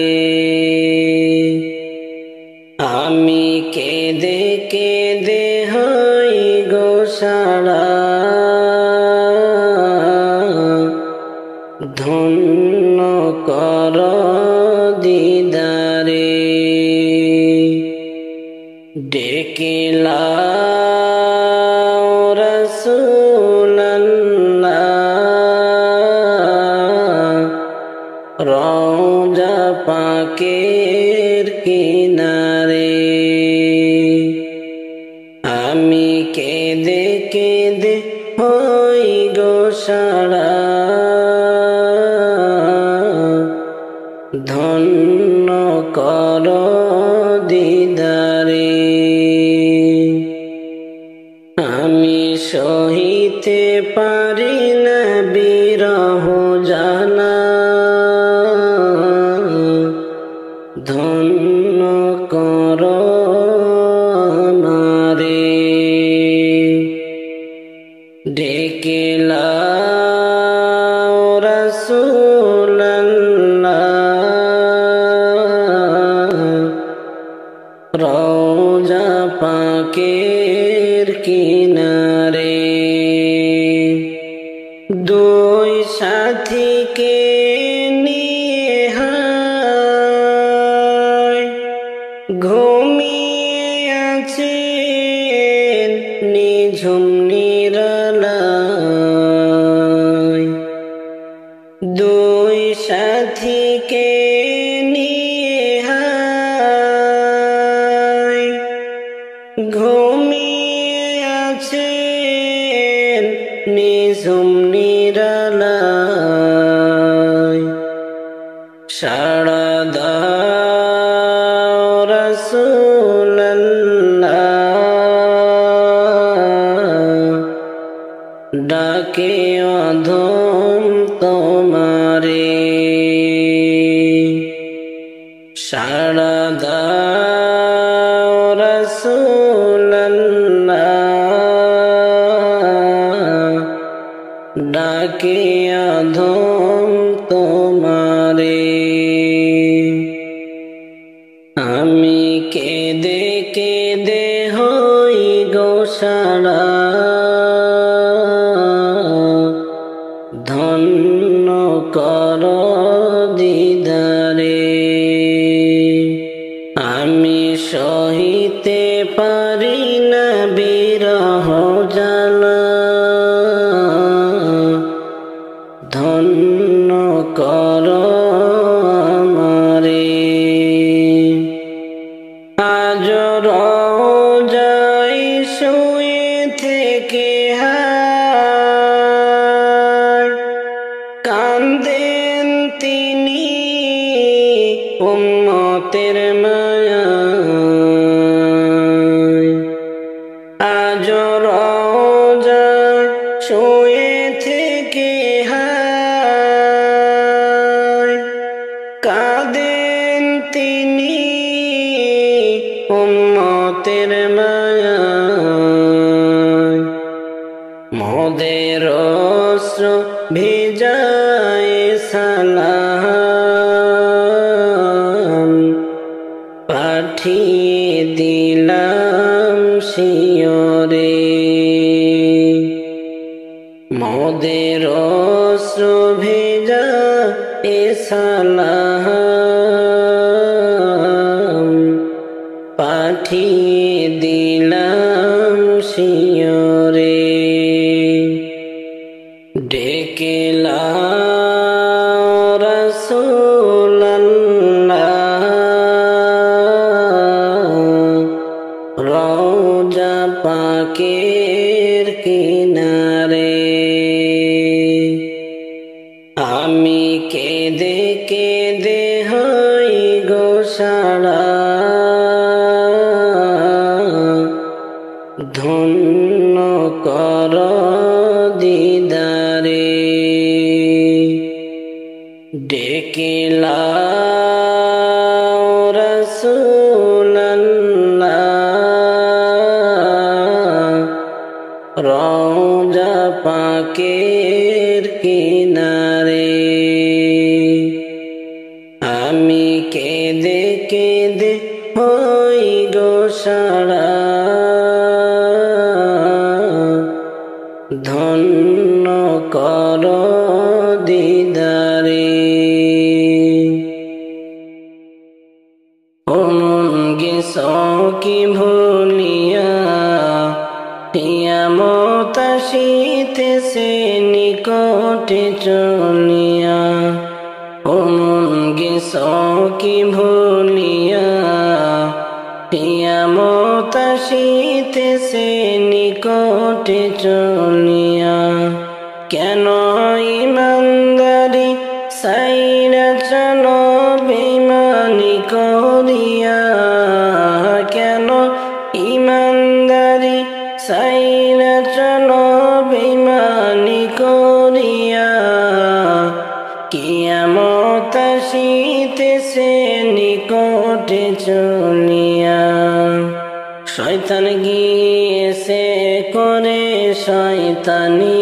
আমি কেঁদে কেঁদে হই গো সারা, ধন্য কর দিদারে। ডেকে লাও রাসূলাল্লাহ রওজা পাকের কিনারে, আমি কেঁদে কেঁদে হই গো সারা ধন্য কর দিদারে আমি সহিতে পারি না বিরহ জালা ধন্য কর আমারে ডেকে লাও রাসূলুল্লাহ রওজা পাকের কিনারে দুই সাথীকে নিয়ে হায় ঘুমিয়ে আছেন নিঝুম নিরালায় দুই সাথীকে নিয়ে হায় ঘুমিয়ে আছেন নিঝুম নিরালায় সাড়া দাও রাসূলুল্লাহ ডাকে অধম তোমারে সাড়া দাও রাসূলুল্লাহ ডাকে অধম তোমারে আমি কেঁদে কেঁদে হই গো সারা ধন্য কর দিদারে আমি সহিতে পারি না বিরহ জালা ধন্য কর আমারে আজ রওজায় শুয়ে থেকে হায় কান্দেন তিনি উম্মতের মায়ায় আজ রওজায় শুয়ে থেকে হায় কাঁদেন তিনি উম্মতের মায়ায় মোদের অশ্রু ভিজায় সালাম পাঠিয়ে দিলাম শিয়রে মোদের অশ্রু ভিজায় সালাম পাঠিয়ে দিলাম শিয়রে ডেকে লাও রাসূলুল্লাহ রওজা পাকের কিনারে আমি কেঁদে কেঁদে হই গো সারা ধন্য কর দিদারে ডেকে লাও রাসূলুল্লাহ রওজা পাকের কিনারে আমি কেঁদে কেঁদে হই গো সারা ধন্য কর দিদারে অমন গেছ কি ভুলিয়া কিয়ামত আসিতেছে নিকটে চলিয়া অমন গেছ কি ভুলিয়া কিয়ামত আসিতেছে নিকটে চলিয়া কেন ইমানদারি সাইরা চলো বেঈমানি করিয়া কেন ইমানদারি সাইরা চলো বেঈমানি করিয়া কিয়ামত আসিতেছে নিকটে চলিয়া শয়তান গিয়েছে করে শয়তানি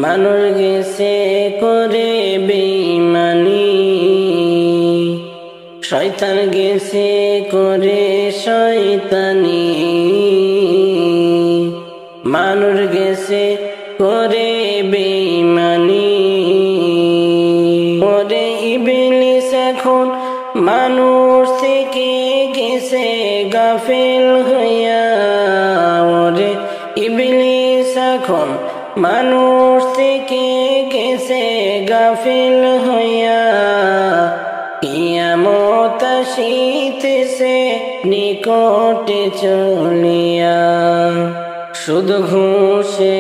মানুষ গেছে করে বেঈমানি শয়তান গেছে করে শয়তানি মানুষ গেছে করে বেঈমানি ওরে ইবলিস এখন মানুষ থেকে গেছে গাফিল হইয়া ওরে ইবলিস এখন মানুষ থেকে গেছে গাফিল হইয়া কিয়ামত আসিতেছে নিকটে চলিয়া শুধু ঘুষে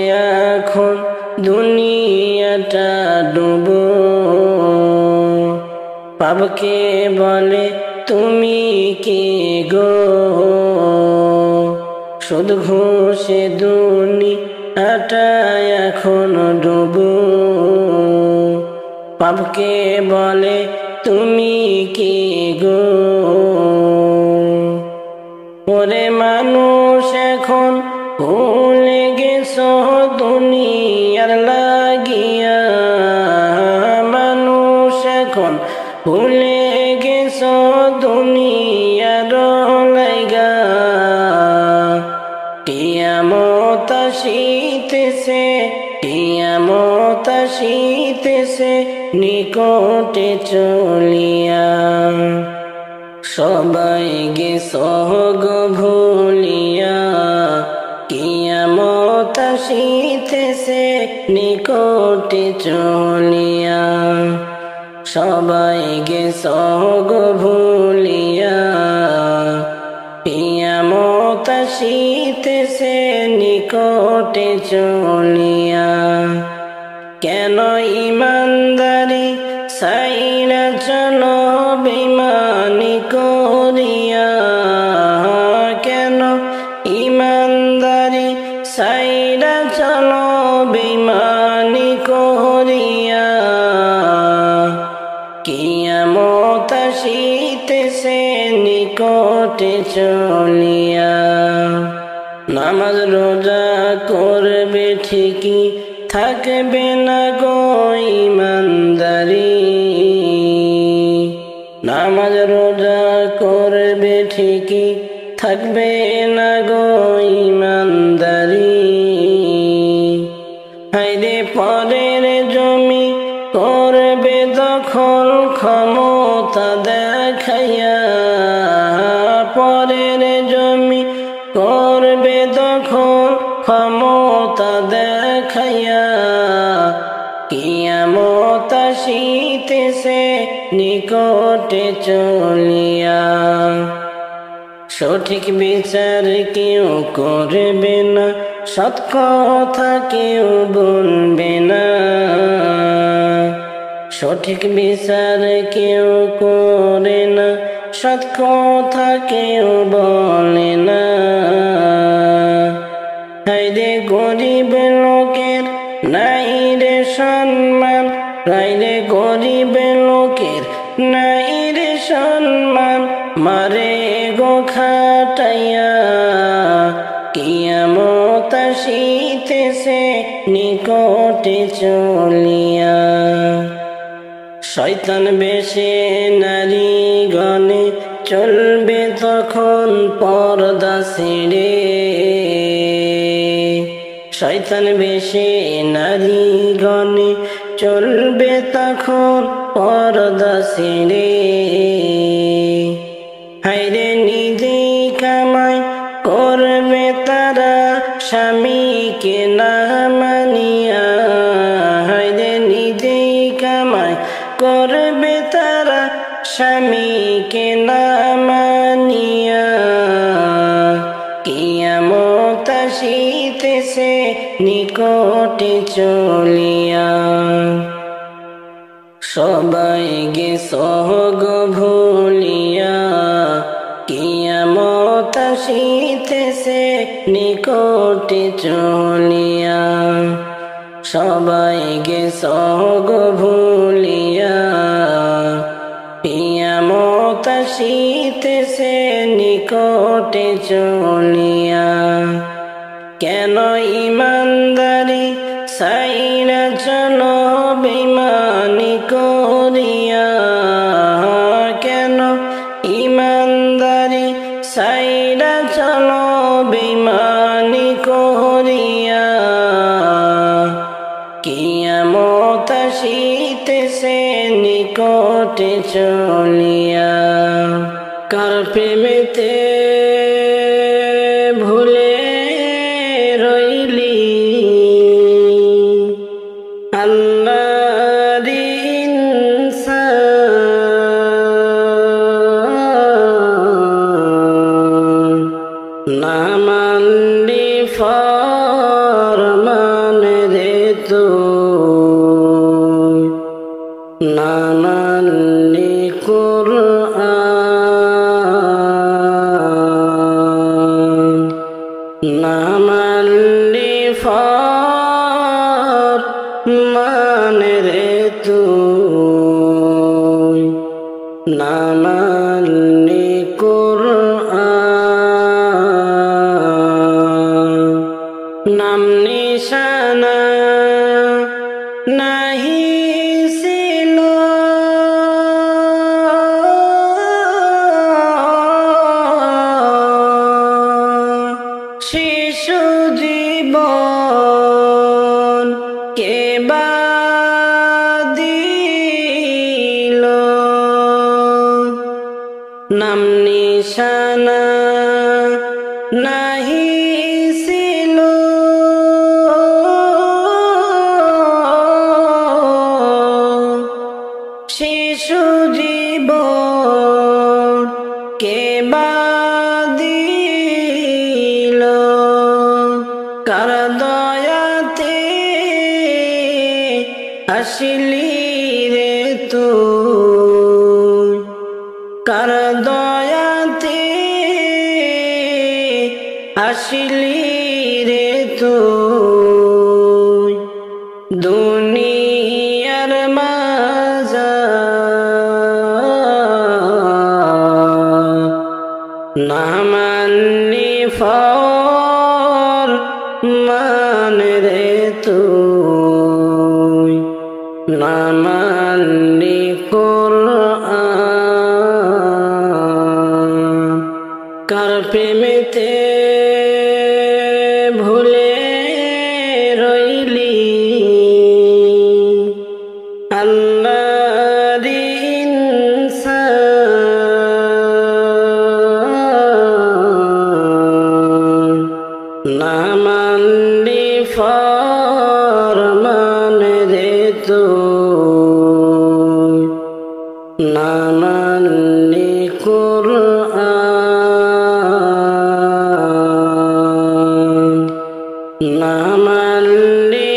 এখন দুনিয়াটা ডুবো পাপকে বলে তুমি কে গো শুধু ঘুষে দুনিয়াটা এখন ডুবো পাপকে বলে তুমি কে গো ওরে মানুষ এখন ভুলে গেছো দুনিয়ার লাগিয়া মানুষ এখন ভুলে গেছো দুনিয়ার লাইগা কিয়ামত আসিতেছে কিয়ামত আসিতেছে নিকটে চলিয়া সবাই গেছো গো ভুলিয়া কিয়ামত আসিতেছে নিকটে চলিয়া সবাই গেছো গো ভুলিয়া কিয়ামত আসিতেছে নিকটে চলিয়া কেন ইমানদারি সাইরা চলো বেঈমানি করিয়া কেন ইমানদারি সাইরা চলো বেঈমানি করিয়া কিয়ামত আসিতেছে নিকটে চলিয়া নামাজ রোজা করবে ঠিকই থাকবে না গো ইমানদারি নামাজ রোজা করবে ঠিকই থাকবে না গো ইমানদারি হায়রে পরের জমি করবে দখল ক্ষমতা দেখাইয়া পরের জমি করবে দখল ক্ষমতা দেখাইয়া কিয়ামত আসিতেছে নিকটে চলিয়া সঠিক বিচার কেউ করবে না সৎ কথা কেউ বলবে না সঠিক বিচার কেউ করে না সৎ কথা কেউ বলে না হায়রে গরিব লোকের নাই রে সম্মান হায়রে গরিব লোকের নাই রে সম্মান মারে গো খাটাইয়া কিয়ামত আসিতেছে নিকটে চলিয়া শয়তান বেশে নারী গণে চলবে তখন পর্দা ছেড়ে শয়তান বেশে নারী গণে চলবে তখন পর্দা ছেড়ে হায়রে নিজেই কামাই করবে তারা স্বামীকে না মানিয়া হায়রে নিজেই কামাই করবে তারা স্বামীকে না মানিয়া কিয়ামত আসিতেছে নিকট নিকটে চলিয়া সবাই গেছো গো ভুলিয়া কিয়ামত আসিতেছে নিকটে চলিয়া সবাই গেছো গো ভুলিয়া কিয়ামত আসিতেছে নিকটে চলিয়া কেন ইমানদারি সাইরা চলো বেঈমানি করিয়া কেন ইমানদারি সাইরা চলো বেঈমানি করিয়া কিয়ামত আসিতেছে নিকটে চলিয়া কার প্রেমেতে ভুলে রইলি আল্লাহর ইনসান না মানলি ফরমান রে তুই না মানলি কুরআন না মানলি ফরমান রে তুই না মানলি কুরআন নাম নিশানা নাহি ছিল শিশু জীবন কে বা দিল নাম নিশানা নাহি ছিল শিশু জীবন কে বা দিল কার দয়াতে আসলি রে তুই কার দয়াতে আসলি রে তুই দুনিয়ার মাঝার না মানলি ফরমান রে তুই না মানলি কুরআন কার প্রেমেতে ভুলে রইলি আল্লাহর ইনসান না মানলি ফরমান রে তুই না মানলি কুরআন না মানলি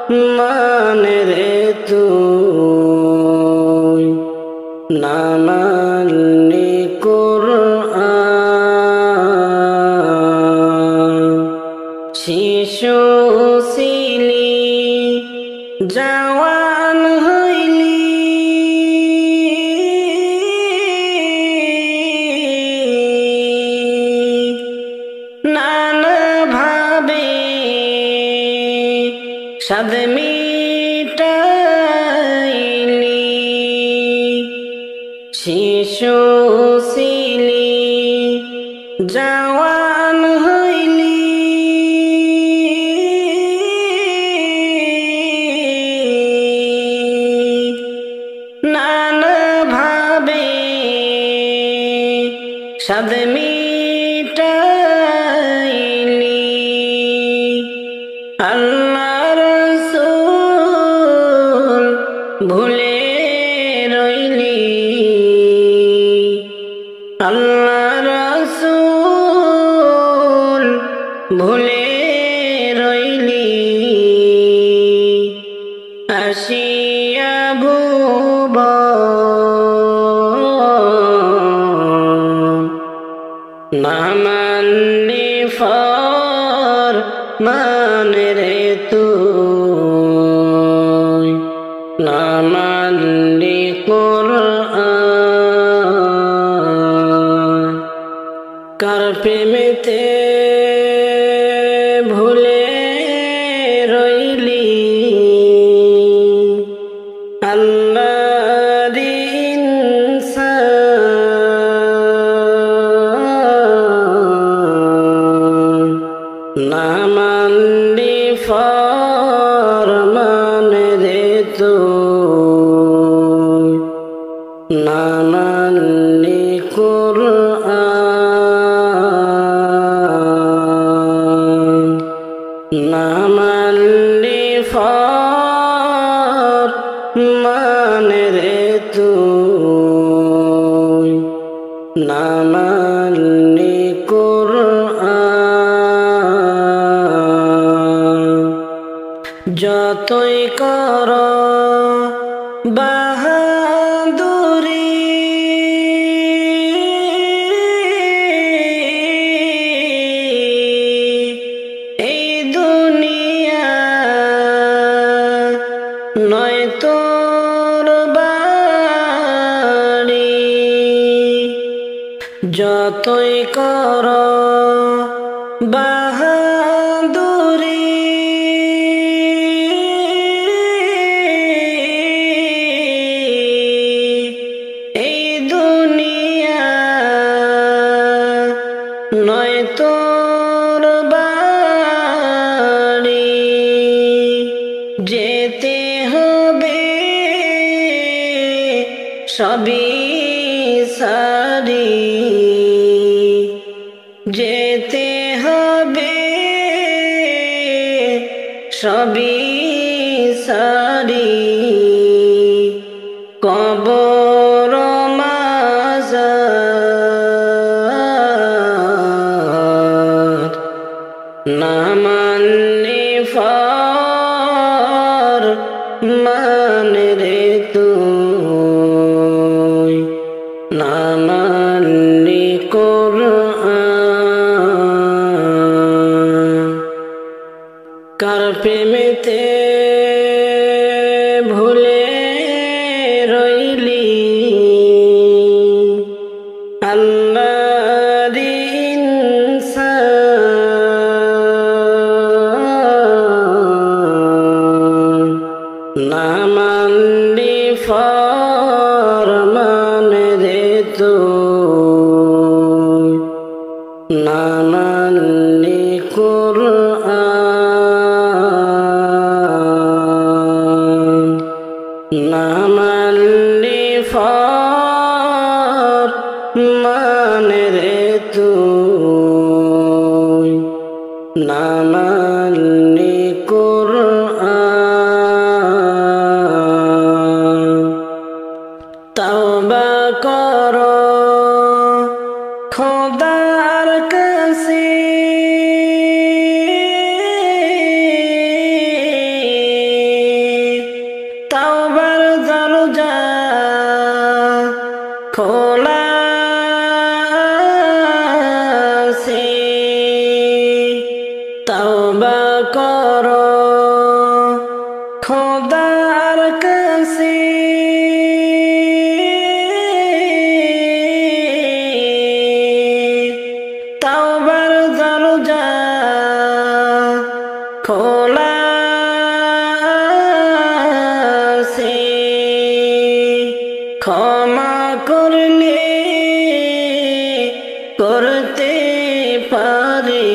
ফরমান রে তুই না মানলি কুরআন শিশু ছিলি জওয়ান হইলি নানা ভাবে সাদ মিটাইলি শিশু ছিলি জওয়ান হইলি নানা ভাবে সাদ মিটাইলি আল্লাহ রাসূল ভুলে রইলি আল্লাহ রাসূল ভুলে তুই না মানলি কোরআন কার প্রেমেতে ভুলে রইলি আল্লাহর ইনসান না মানলি ফরমান রে তুই না মানলি কোরআন না মানলি ফরমান রে তুই না মানলি কোরআন যতই কর বাহাদুরি এই দুনিয়া নয় তোর বাড়ি যতই কর বাহাদুরি এই দুনিয়া নয় তোর বাড়ি যেতে হবে সবই সারি যেতে হবে সবই সারি কবর মাজার না মানলি ফরমান রে তুই না মানলি কোরআন কার প্রেমেতে ভুলে রইলি আল্লাহর ইনসান না মানলি ফরমান রে তুই না মানলি কোরআন না মানলি ফরমান রে তুই না মানলি কোরআন তওবা কর খোদার কাছে তওবার দরজা খোলা আছে তওবা কর খোদার কাছে তওবার দরজা খোলা আছে ক্ষমা করলে করতে পারে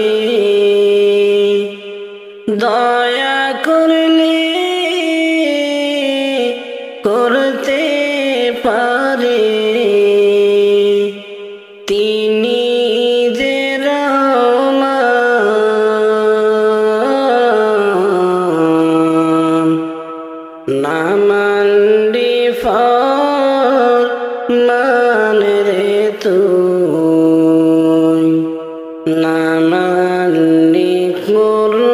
দয়া করলে করতে পারে তিনি যে রহমান না মানলি ফরমান রে তুই না মানলি কোরআন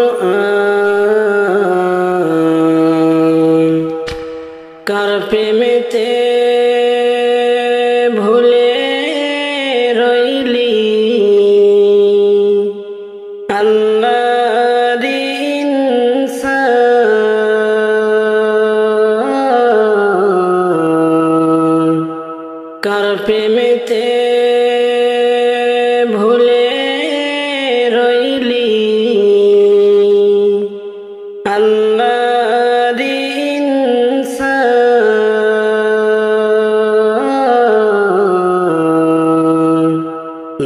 কার প্রেমেতে ভুলে রইলি আল্লাহর ইনসান কার প্রেমেতে ভুলে রইলি আল্লাহর ইনসান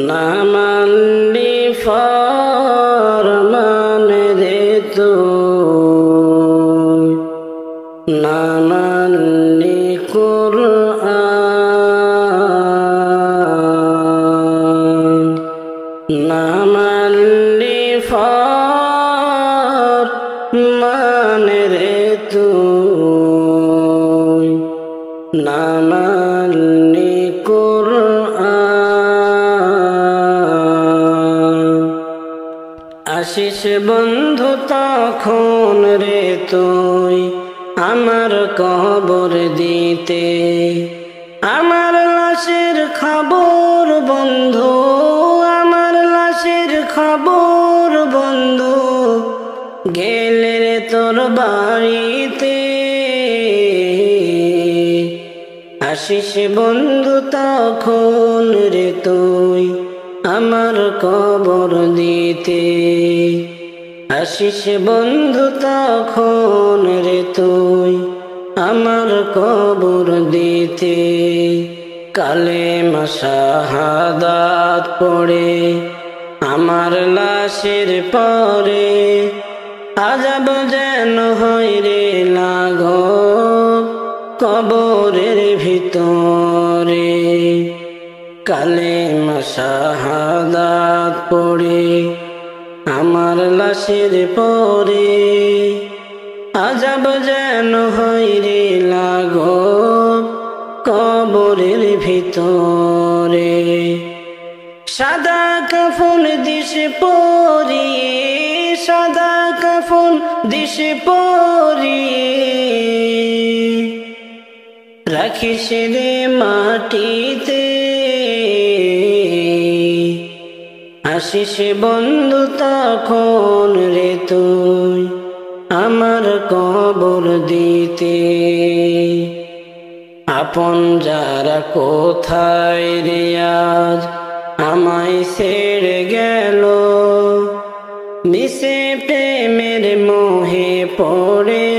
না মানলি ফরমান রে তুই না মানলি কুরআন না মানলি ফরমান রে তুই না মানলি কুরআন আসিস বন্ধু তখন রে তুই আমার কবর দিতে আমার লাশের খবর বন্ধু আমার লাশের খবর বন্ধু গেলে রে তোর বাড়িতে আসিস বন্ধু তখন রে তুই আমার কবর দিতে আসিস বন্ধু তখন রে তুই আমার কবর দিতে কালেমা শাহাদাত পড়ে আমার লাশের পরে আযাব যেন হয় রে লাঘব কবরের ভিতরে কালেমা শাহাদাত পড়ে আমার লাশের পরে আযাব যেন হয় রে লাঘব কবরের ভিতরে সাদা কাফন দিশ পরিয়ে সাদা কাফন দিশ পরিয়ে রাখিস রে মাটিতে আসিস বন্ধু তখন রে তুই আমার কবর দিতে আপন যারা কোথায় রে আজ আমায় ছেড়ে গেল মিশে প্রেমের মোহে পড়ে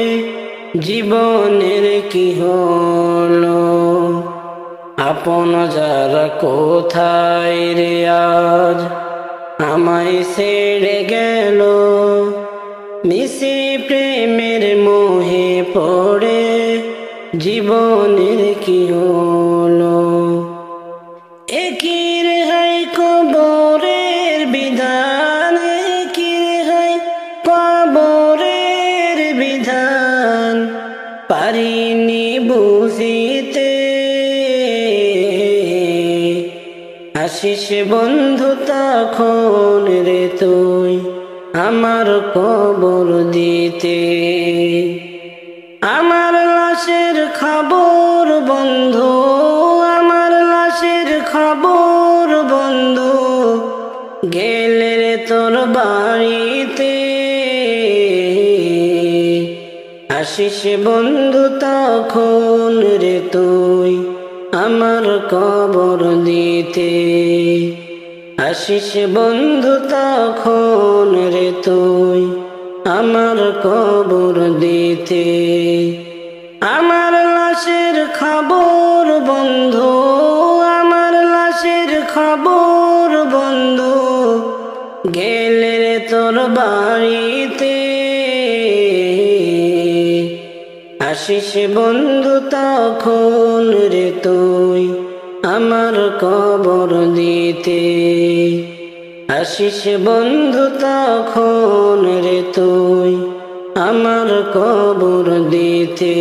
জীবনের কি হলো আপন যারা কোথায় রে আজ আমায় ছেড়ে গেল মিশে প্রেমের মোহে পড়ে জীবনের কি হলো একির হয় কবরের বিধান একির হয় কবরের বিধান পারিনি বুঝিতে আসিস বন্ধু তখন রে তুই আমার কবর দিতে আমার লাশের খবর বন্ধু আমার লাশের খবর বন্ধু গেলে রে তোর বাড়িতে আসিস বন্ধু তখন রে তুই আমার কবর দিতে আসিস বন্ধু তখন রে তুই আমার কবর দিতে আমার লাশের খবর বন্ধু আমার লাশের খবর বন্ধু গেলে রে তোর বাড়িতে আসিস বন্ধু তখন রে তুই আমার কবর দিতে আসিস বন্ধু তখন রে তুই আমার কবর দিতে